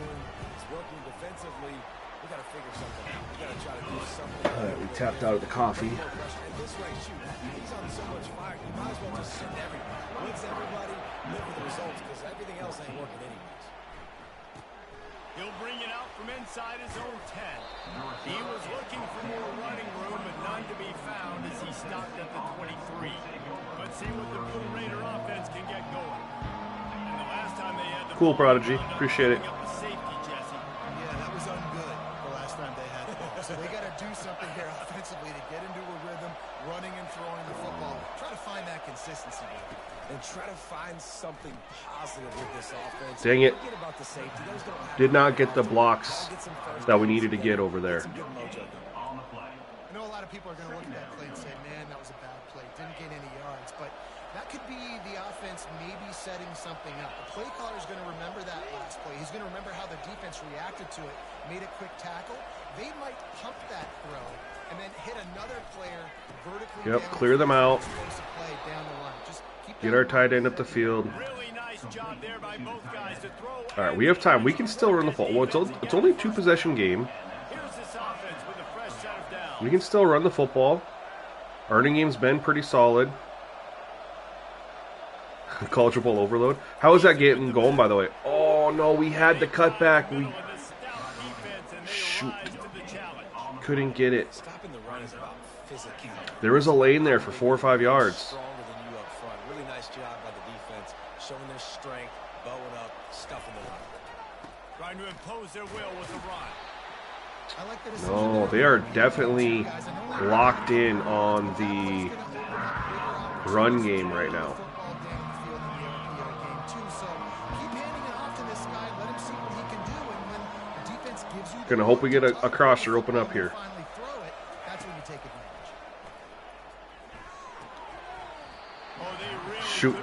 is working defensively. We got to figure something out. gotta try to do something. All right, we tapped out of the coffee. And this way, shoot, he's on so much fire, you might as well just send everybody. Blitz everybody, live with the results, because everything else ain't working anyways. He'll bring it out from inside his own 10. He was looking for more running room, but none to be found as he stopped at the 23. Let's see what the Blue Raider offense can get going. And the last time they had the Cool, Prodigy. Appreciate it. Yeah, that was ungood the last time they had the ball. So they got to do something here offensively to get into a rhythm, running and throwing the football. Try to find that consistency. And try to find something positive with this offense. Dang it. Forget about the safety. Those don't have Did not get the blocks that we needed to get over there. some good mojo going. I know a lot of people are going to look at that play and say, man, that was a bad play. Didn't gain any yards. But that could be the offense maybe setting something up. The play caller is going to remember that last play. He's going to remember how the defense reacted to it, made a quick tackle. They might pump that throw and then hit another player vertically. Yep, down clear them out. play down the line. Just keep Get our tight end up the field. Really nice job there by both guys to throw. All right, we have time. We can still run the ball. Well, it's only a 2-possession game. Here's this offense with a fresh set of downs. We can still run the football. Our running game's been pretty solid. College football overload. How is that getting going, by the way? Oh, no, we had the cutback. We shoot. Couldn't get it. Stopping the run is about physicality. There was a lane there for 4 or 5 yards. Stronger than you up front. Really nice job by the defense, showing their strength, bowing up, stuffing the run. Trying to impose their will with the run. I like that. No, they are definitely locked in on the run game right now. Gonna hope we get a crosser open up here. Shoot.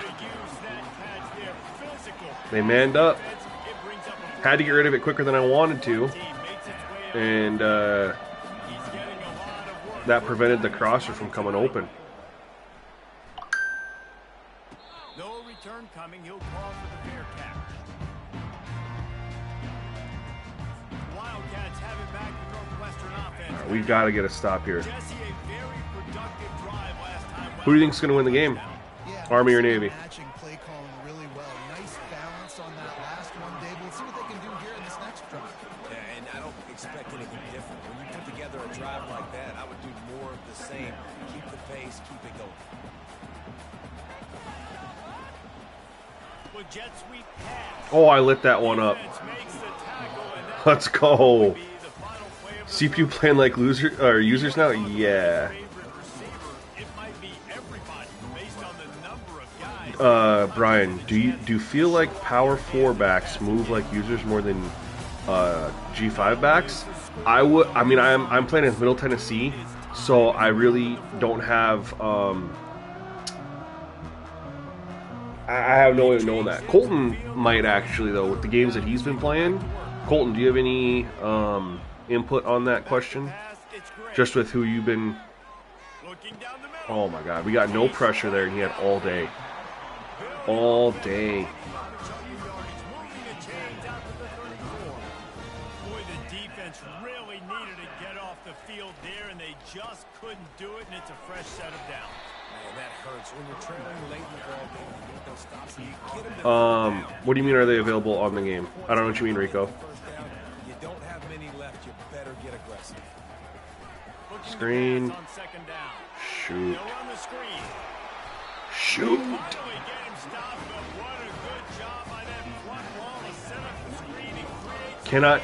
They manned up. Had to get rid of it quicker than I wanted to. And that prevented the crosser from coming open. No return coming. He'll call for the fair catch. Wildcats have it back to Northwestern offense. We've got to get a stop here. Jesse, a very productive drive last time. Who do you think is going to win the game? Army or Navy? Matching play calling really well. Nice balance on that last one, Dave. We'll see what they can do here in this next drive. Yeah, and I don't expect anything different. When you put together a drive like that, I would do more of the same. Keep the pace, keep it going. With jet sweep pass. Oh, I lit that one up. Defense makes the tackle, and that Let's go. will be the final play of the CPU playing like loser or users now? Yeah. favorite receiver. It might be everybody based on the number of guys. Brian, do you feel like power 4 backs move like users more than G5 backs? I'm playing in Middle Tennessee, so I really don't have I have no way of knowing that. Colton might actually, though, with the games that he's been playing. Colton, do you have any input on that question? Just with who you've been... Looking down the middle. Oh my god, we got no pressure there, and he had all day. All day. Moving the chains out to the 34. Boy, the defense really needed to get off the field there, and they just couldn't do it, and it's a fresh set of downs. Man, that hurts. When you're trailing late in the ball game, you get those stops, and you get them to What do you mean, are they available on the game? I don't know what you mean, Rico. first down. You don't have many left. You better get aggressive. Looking to Screen. pass on second down. Shoot. They'll run the screen. Shoot. Finally get him stopped, but what a good job by that front wall to set up the screen and create Cannot...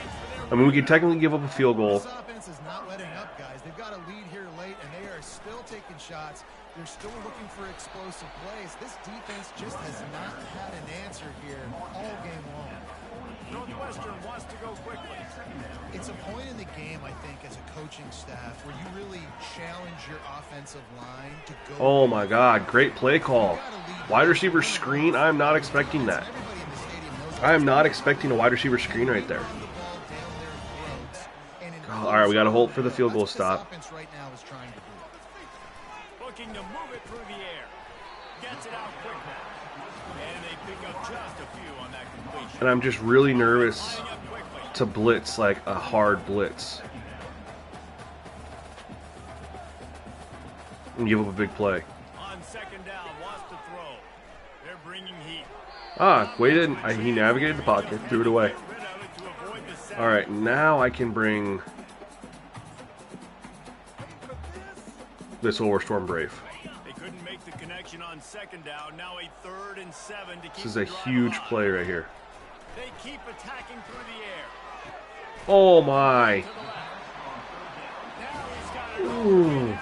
I mean, we could technically give up a field goal. This offense is not letting up, guys. They've got a lead here late, and they are still taking shots. They're still looking for explosive plays. This defense just has not had an answer here all game long. Northwestern wants to go quickly. It's a point in the game, I think, as a coaching staff, where you really challenge your offensive line to go. Oh my god, great play call. Wide receiver screen, I'm not expecting that. Everybody in the stadium knows I am not expecting a wide receiver screen right there. the ball down their throats. And in All right, we got to hold for the field goal that's what stop. this offense right now is trying to do. Looking to move it through the air. Gets it out quickly. And they pick up just a few on that completion. And I'm just really nervous Lining up quickly. to blitz like a hard blitz. and give up a big play. On second down, wants to throw. They're bringing heat. Waited. He navigated the pocket, threw it away. All right, now I can bring this over Storm Brave. They couldn't make the connection on second down. Now a 3rd and 7 to keep This is a huge play right here. They keep attacking through the air. Oh my. Ooh.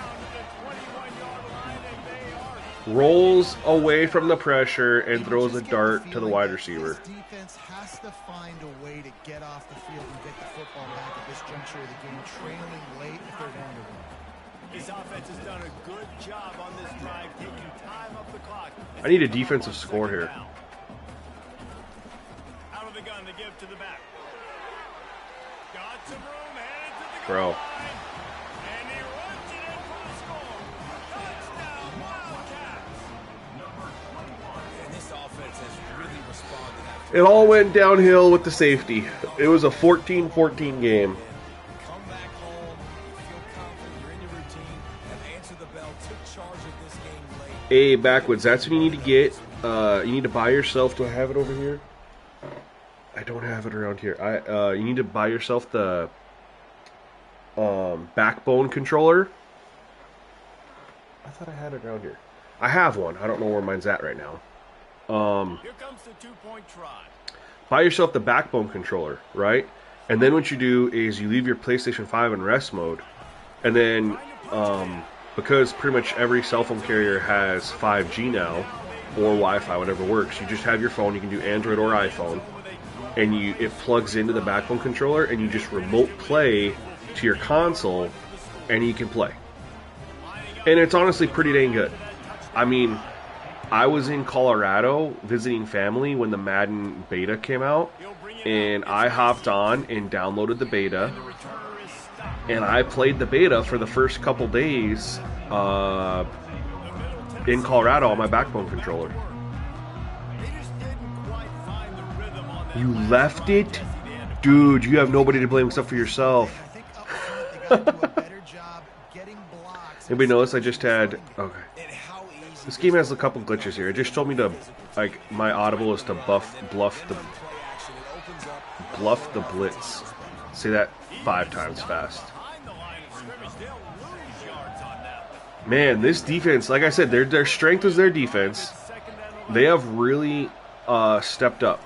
Rolls away from the pressure and throws a dart to the wide receiver. This defense has to find a way to get off the field and get the football back at this juncture of the game, trailing late if they're going to win. This offense has done a good job on this drive, taking time up the clock. I need a defensive score here. Out of the gun to give to the back. Got some room, headed to the Bro. goal line. And he runs it in for the score. Touchdown, Wildcats. And this offense has really responded after It all went downhill with the safety. It was a 14-14 game. come back home, you feel confident, you're in your routine, and answer the bell, took charge of this game late. Hey, Backwoods, that's what you need to get. You need to buy yourself. Do I have it over here? I don't have it around here. You need to buy yourself the backbone controller. I thought I had it around here. I have one. I don't know where mine's at right now. Here comes the 2-point try. Buy yourself the backbone controller, right? And then what you do is you leave your PlayStation 5 in rest mode, and then because pretty much every cell phone carrier has 5G now, or Wi-Fi, whatever works, you just have your phone. You can do Android or iPhone, and it plugs into the backbone controller, and you just remote play to your console, and you can play. And it's honestly pretty dang good. I mean, I was in Colorado visiting family when the Madden beta came out, and I hopped on and downloaded the beta, and I played the beta for the first couple days in Colorado on my backbone controller. You left it? Dude, you have nobody to blame except for yourself. Anybody notice I just had... Okay. This game has a couple glitches here. It just told me to... Like, my audible is to bluff the blitz. Say that 5 times fast. Man, this defense, like I said, their strength is their defense. They have really stepped up.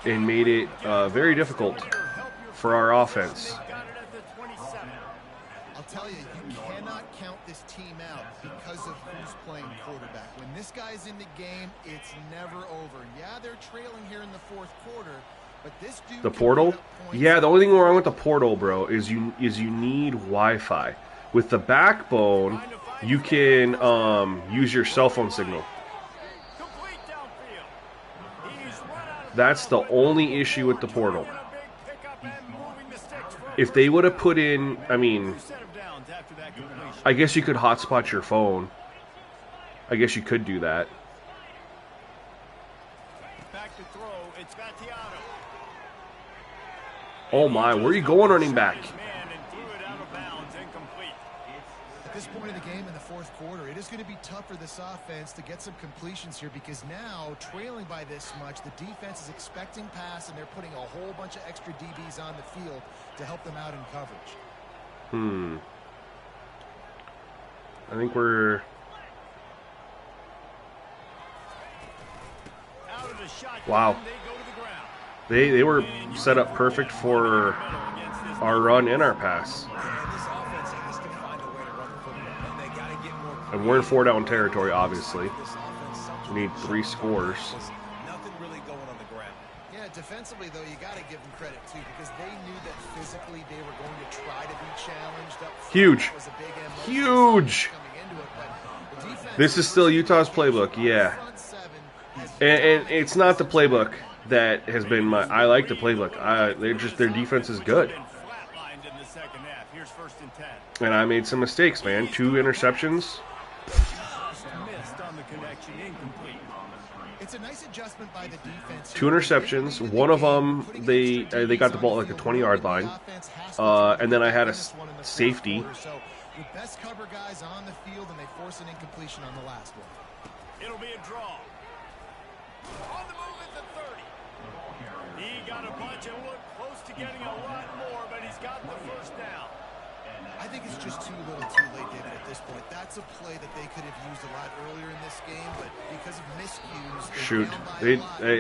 And made it very difficult for our offense. I'll tell you, you cannot count this team out because of who's playing quarterback. When this guy's in the game, it's never over. Yeah, they're trailing here in the 4th quarter, but this dude... The portal? Yeah, the only thing wrong with the portal, bro, is you need Wi-Fi. With the backbone, you can use your cell phone signal. That's the only issue with the portal. If they would have put in, I mean, I guess you could hotspot your phone. I guess you could do that. Oh my, where are you going, running back? At this point of the game in the 4th quarter, it is going to be tough for this offense to get some completions here because now, trailing by this much, the defense is expecting pass and they're putting a whole bunch of extra DBs on the field to help them out in coverage. I think we're... Wow. They were set up perfect for our run and our pass. And we're in 4-down territory, obviously. We need 3 scores. Nothing really going on the ground. Yeah, defensively, though, you got to give them credit, too, because they knew that physically they were going to try to be challenged up front. Huge. Was a big Huge. coming into it, but the defense, This is still Utah's playbook, yeah. And it's not the playbook that has been my... I like the playbook. Their defense is good. And I made some mistakes, man. 2 interceptions. It's a nice adjustment by the defense. 2 interceptions. One of them, they got the ball at like the 20-yard line. And then I had a safety. So your best cover guys on the field, and they force an incompletion on the last one. It'll be a draw. On the move at the 30. He got a bunch and looked close to getting a lot more, but he's got the first down. I think it's just too little too late, David, at this point. That's a play that they could have used a lot earlier in this game, but because of miscues... Shoot.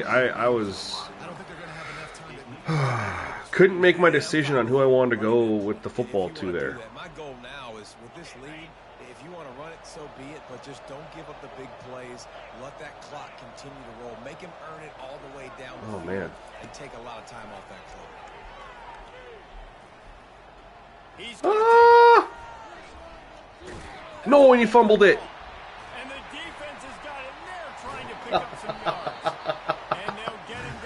I was... I don't think they're going to have enough time to... Couldn't make my decision on who I wanted to go with the football to there. My goal now is, with this lead, if you want to run it, so be it, but just don't give up the big plays. Let that clock continue to roll. Make him earn it all the way down the field, man. and take a lot of time off that clock. No, and he fumbled it. And the defense has got in there trying to pick up some yards. And they'll get him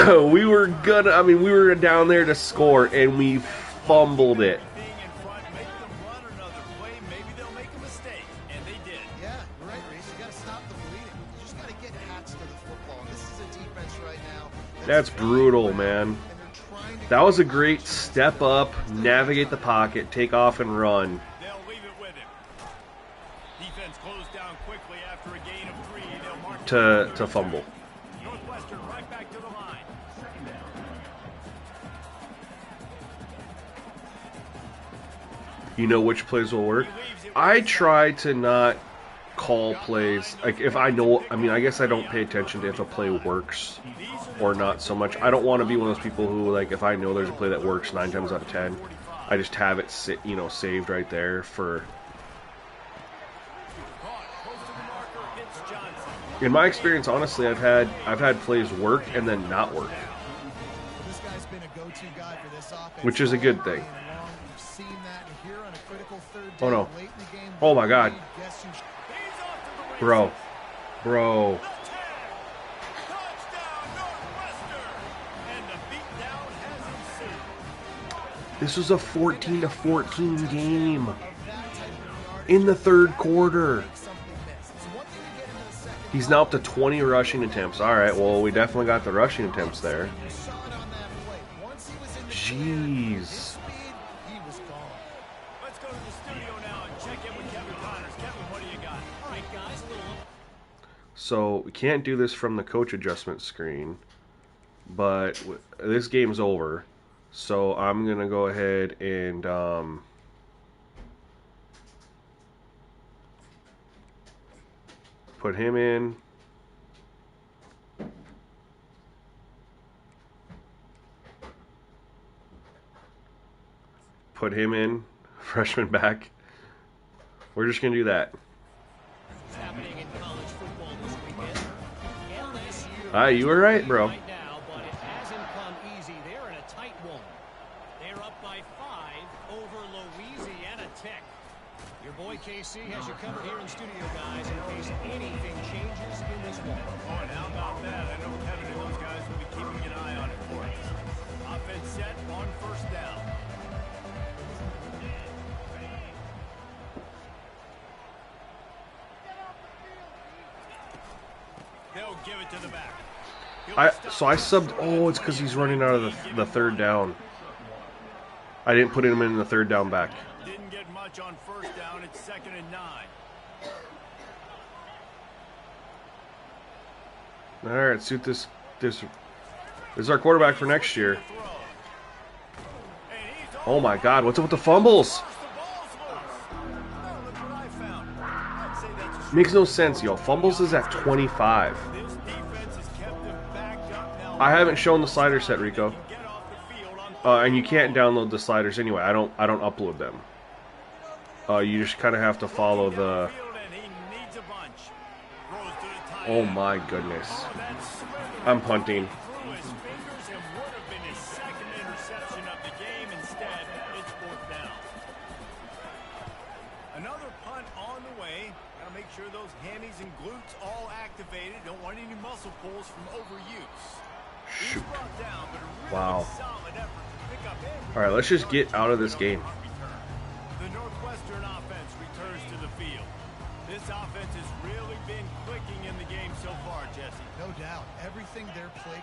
down. We were down there to score, and we fumbled it. Being in front, make them run another play. Maybe they'll make a mistake. And they did. Yeah, you're right, Reese. You got to stop the bleeding. You just got to get hats to the football. And this is a defense right now. That's brutal, man. That was a great step up, navigate the pocket, take off and run. They'll leave it with him. Defense closed down quickly after a gain of 3. They'll mark To fumble. Northwestern right back to the line. You know which plays will work? I try to not call plays. Like, if I know, I guess I don't pay attention to if a play works or not so much. I don't want to be one of those people who, like, if I know there's a play that works 9 times out of 10, I just have it saved right there for... In my experience, honestly, I've had plays work and then not work, This guy's been a go-to guy for this offense. which is a good thing. We've seen that here on a critical third Oh, down no. late in the game. Oh, my God. Guess who- Bro. Touchdown, Northwestern! And the beatdown has ensued. This was a 14-14 game in the third quarter. He's now up to 20 rushing attempts. All right, well, we definitely got the rushing attempts there. Jeez. Let's go to the studio now and check in with Kevin Connors. Kevin, what do you got? All right, guys, So we can't do this from the coach adjustment screen, but this game's over. So I'm going to go ahead and put him in. Put him in. Freshman back. We're just going to do that. What's happening in college football this weekend? LSU Ah, you were right, bro. right now, but it hasn't come easy. They're in a tight one. They're up by 5 over Louisiana Tech. Your boy KC has you covered here in studio, guys, in case anything changes in this one. Oh, and how about that? I know Kevin and those guys will be keeping an eye on it for us. Offense set on first down. They'll give it to the back. So I subbed. Oh, it's because he's running out of the third down. I didn't put him in the third down back. Didn't get much on first down. It's 2nd and 9. All right, suit this. This is our quarterback for next year. Oh my God, what's up with the fumbles? Makes no sense, yo. Fumbles is at 25. I haven't shown the slider set, Rico. And you can't download the sliders anyway. I don't upload them. You just kind of have to follow the... Oh my goodness. I'm punting. Another punt on the way. Got to make sure those hammies and glutes all activated. Don't want any muscle pulls from overuse. He's brought down, but a really Wow. solid effort to pick up every All right, let's just get out of this game. The Northwestern offense returns to the field. This offense has really been clicking in the game so far, Jesse.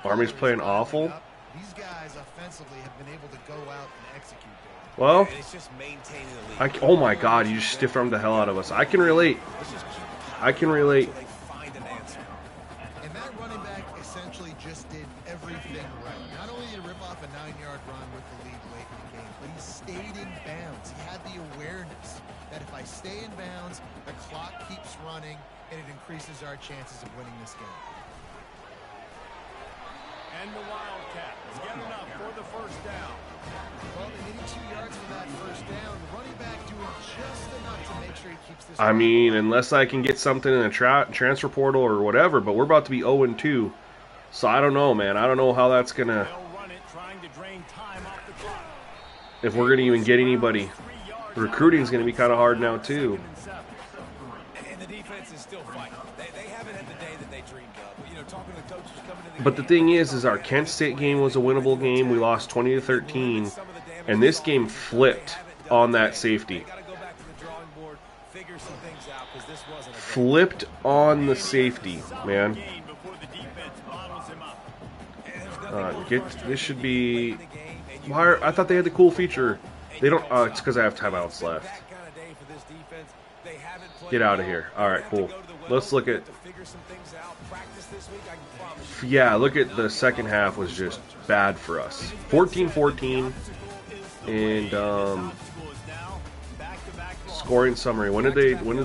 Army's playing awful. These guys offensively have been able to go out and execute. Well, It's just maintaining the lead. oh my God, you just stiff-armed the hell out of us. I can relate. I can relate. They find an answer. And that running back essentially just did everything right. Not only did he rip off a 9-yard run with the lead late in the game, but he stayed in bounds. He had the awareness that if I stay in bounds, the clock keeps running, and it increases our chances of winning this game. And the Wildcats get enough for the first down. Well, they needed 2 yards for that first down. The running back doing just enough to make sure he keeps this. I mean, unless I can get something in a transfer portal or whatever, but we're about to be 0-2. So I don't know, man. I don't know how that's going to... They'll run it, trying to drain time off the clock. If we're going to even get anybody. Recruiting's going to be kind of hard now, too. And the defense is still fighting. They haven't had the day that they dreamed of. You know, talking to the coaches coming to the But the thing is our Kent State game was a winnable game. We lost 20-13. And this game flipped on that safety. Flipped on the safety, man. This should be... I thought they had the cool feature. They don't... it's because I have timeouts left. Get out of here. All right, cool. Let's look at... Yeah, look at the second half was just bad for us. 14-14. And scoring summary. When did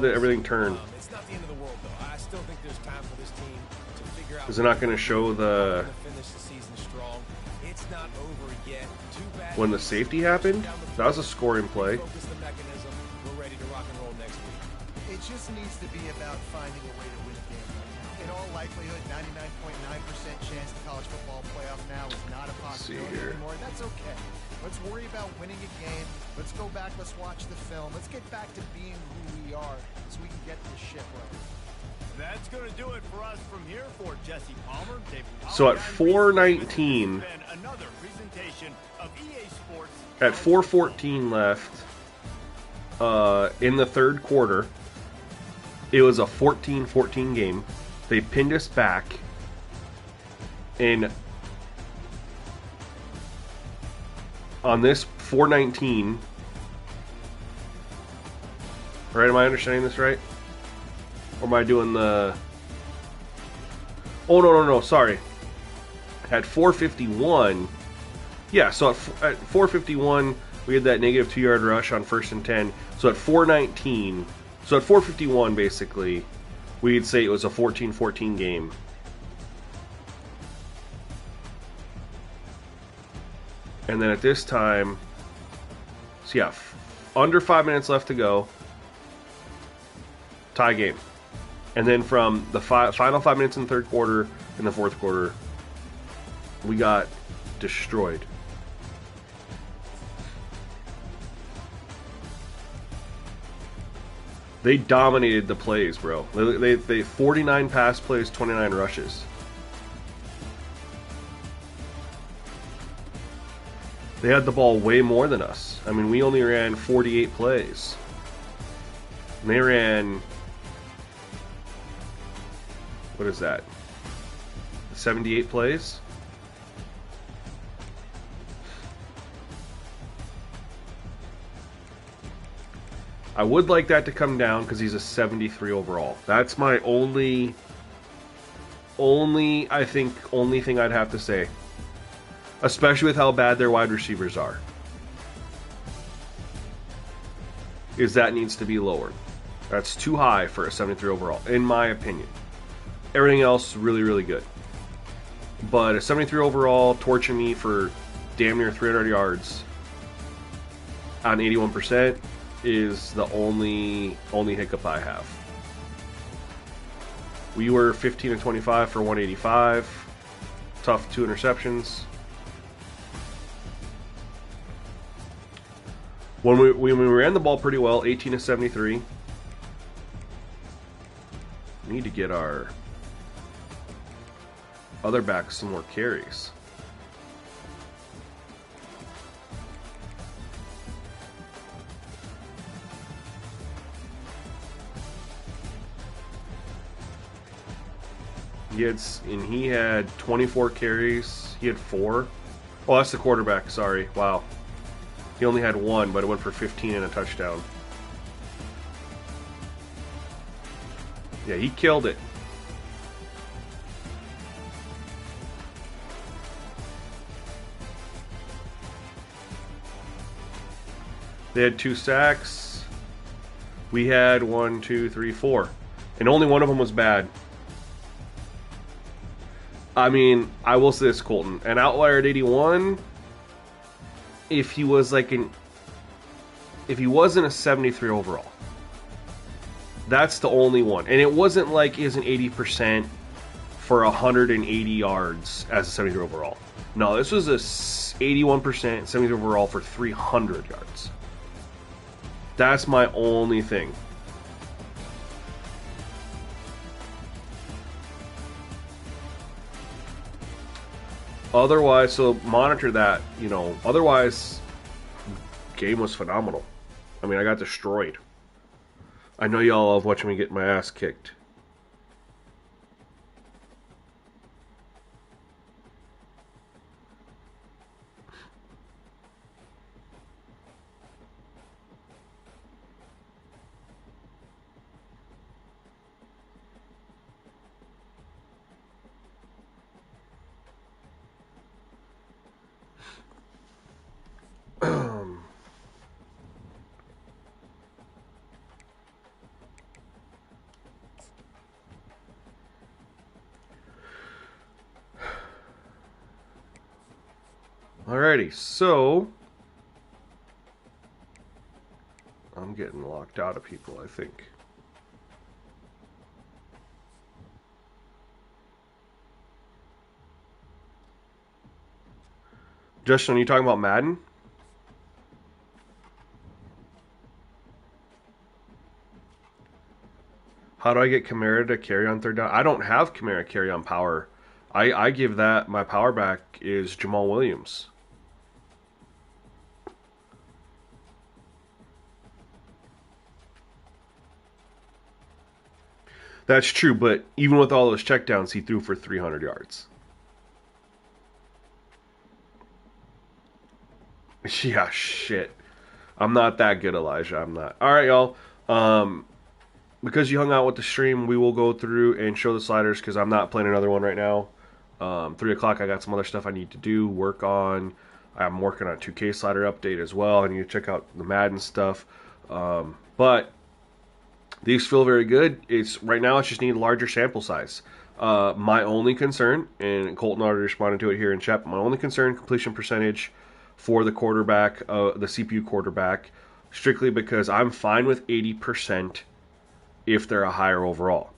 everything turn? Is it not going to show the when the safety happened? That was a scoring play. It just needs to be about finding a way to win a game right now. In all likelihood, 99.9% chance the college football playoff now is not a possibility anymore. That's okay. Let's worry about winning a game. Let's go back. Let's watch the film. Let's get back to being who we are so we can get this ship right. That's going to do it for us from here for Jesse Palmer. So at 4:19, another presentation of EA Sports. At 4:14 left in the third quarter, it was a 14-14 game. They pinned us back, and on this 4:19, right? Am I understanding this right? Or am I doing the... Oh, no, sorry. At 4:51... Yeah, so at 4:51, we had that negative 2-yard rush on 1st and 10. So at 4:19... So at 4:51, basically, we'd say it was a 14-14 game. And then at this time... So yeah, under 5 minutes left to go. Tie game. And then from the final 5 minutes in the third quarter and the fourth quarter, we got destroyed. They dominated the plays, bro. They 49 pass plays, 29 rushes. They had the ball way more than us. I mean, we only ran 48 plays. And they ran... What is that? 78 plays? I would like that to come down because he's a 73 overall. That's my only thing I'd have to say. Especially with how bad their wide receivers are. Is that needs to be lowered. That's too high for a 73 overall, in my opinion. Everything else, really, really good. But a 73 overall, torching me for damn near 300 yards on 81% is the only hiccup I have. We were 15 and 25 for 185. Tough 2 interceptions. When we ran the ball pretty well, 18 to 73. We need to get our other backs some more carries. He had 24 carries. He had 4. Oh, that's the quarterback. Sorry. Wow. He only had 1, but it went for 15 and a touchdown. Yeah, he killed it. They had 2 sacks. We had 1, 2, 3, 4. And only one of them was bad. I mean, I will say this, Colton. An outlier at 81, if he wasn't a 73 overall. That's the only one. And it wasn't like is an 80% for 180 yards as a 73 overall. No, this was a 81% 73 overall for 300 yards. That's my only thing. Otherwise, so monitor that, you know. Otherwise, game was phenomenal. I mean, I got destroyed. I know y'all love watching me get my ass kicked. Alrighty, so I'm getting locked out of people, I think. Justin, are you talking about Madden? How do I get Kamara to carry on third down? I don't have Kamara carry on power. I give that, my power back is Jamal Williams. That's true, but even with all those checkdowns, he threw for 300 yards. Yeah, shit. I'm not that good, Elijah. I'm not. All right, y'all. Because you hung out with the stream, we will go through and show the sliders because I'm not playing another one right now. 3 o'clock, I got some other stuff I need to do, work on. I'm working on a 2K slider update as well. I need to check out the Madden stuff. But these feel very good. Right now, it's just need a larger sample size. My only concern, and Colton already responded to it here in chat, my only concern, completion percentage for the quarterback, the CPU quarterback, strictly because I'm fine with 80% if they're a higher overall.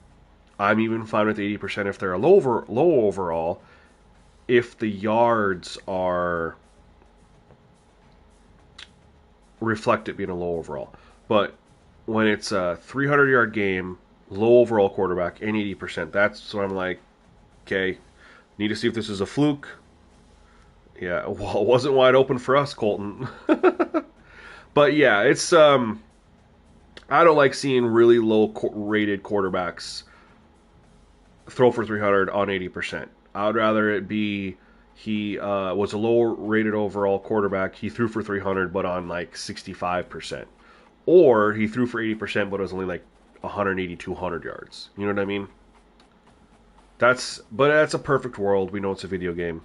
I'm even fine with 80% if they're a low overall, if the yards are reflected being a low overall. But when it's a 300-yard game, low overall quarterback, and 80%, that's when I'm like, okay, need to see if this is a fluke. Yeah, well, it wasn't wide open for us, Colton. But yeah, it's I don't like seeing really low rated quarterbacks throw for 300 on 80%. I would rather it be he was a low rated overall quarterback, he threw for 300 but on like 65%. Or he threw for 80% but it was only like 180, 200 yards. You know what I mean? But that's a perfect world. We know it's a video game.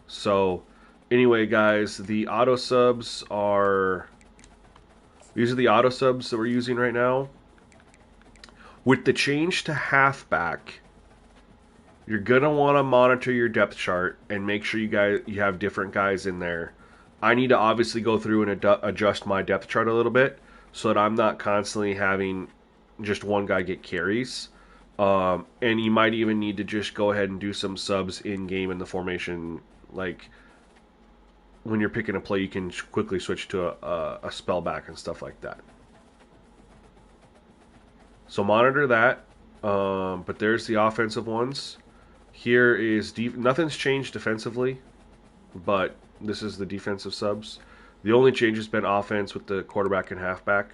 So, anyway, guys, the auto subs are... These are the auto subs that we're using right now. With the change to halfback, you're going to want to monitor your depth chart and make sure you have different guys in there. I need to obviously go through and adjust my depth chart a little bit so that I'm not constantly having just one guy get carries. And you might even need to just go ahead and do some subs in-game in the formation. Like, when you're picking a play, you can quickly switch to a spell back and stuff like that. So monitor that. But there's the offensive ones. Here is... Nothing's changed defensively, but this is the defensive subs. The only change has been offense with the quarterback and halfback.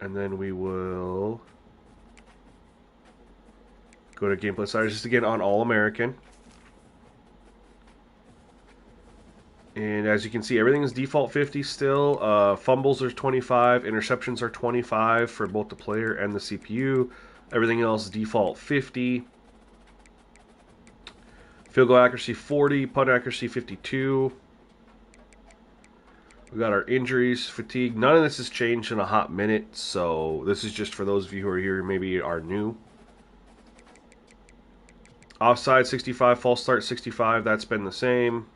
And then we will go to gameplay sliders just again on All-American. And as you can see, everything is default 50 still. Fumbles are 25, interceptions are 25 for both the player and the CPU. Everything else default 50. Field goal accuracy 40, punt accuracy 52. We got our injuries, fatigue. None of this has changed in a hot minute, so this is just for those of you who are here maybe are new. Offside 65, false start 65, that's been the same.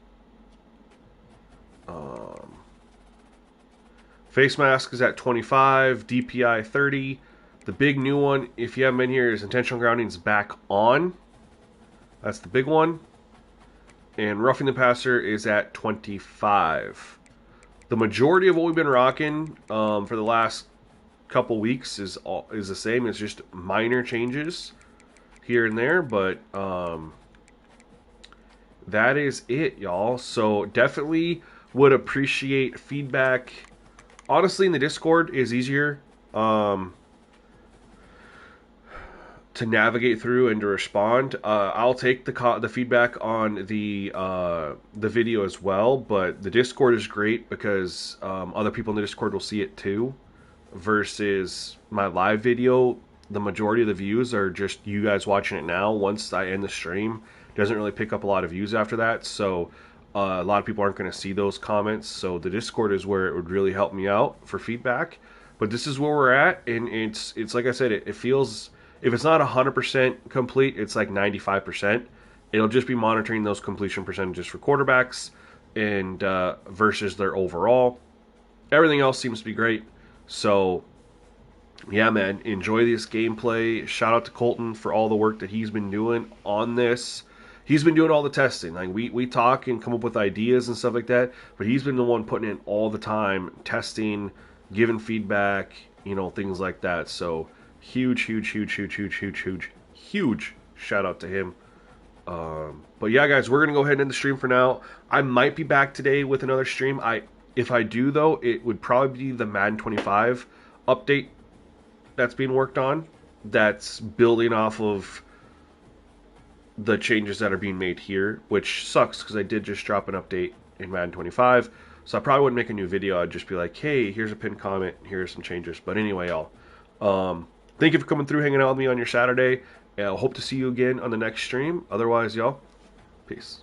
Face mask is at 25, DPI 30. The big new one, if you haven't been here, is intentional grounding is back on. That's the big one. And roughing the passer is at 25. The majority of what we've been rocking for the last couple weeks is the same. It's just minor changes here and there, but that is it, y'all. So definitely would appreciate feedback. Honestly, in the Discord is easier to navigate through and to respond. I'll take the feedback on the video as well, but the Discord is great because other people in the Discord will see it too. Versus my live video, the majority of the views are just you guys watching it now. Once I end the stream, it doesn't really pick up a lot of views after that, so a lot of people aren't going to see those comments. So the Discord is where it would really help me out for feedback. But this is where we're at, and it's like I said, it feels, if it's not 100% complete, it's like 95%. It'll just be monitoring those completion percentages for quarterbacks and versus their overall. Everything else seems to be great. So, yeah, man, enjoy this gameplay. Shout out to Colton for all the work that he's been doing on this. He's been doing all the testing. Like we talk and come up with ideas and stuff like that, but he's been the one putting in all the time, testing, giving feedback, things like that. So huge shout out to him. But yeah, guys, we're gonna go ahead and end the stream for now. I might be back today with another stream. If I do though, it would probably be the Madden 25 update that's being worked on. That's building off of the changes that are being made here, which sucks because I did just drop an update in Madden 25, so I probably wouldn't make a new video. I'd just be like, hey, here's a pinned comment, here's some changes. But anyway, y'all, thank you for coming through, hanging out with me on your Saturday. I hope to see you again on the next stream. Otherwise, y'all, peace.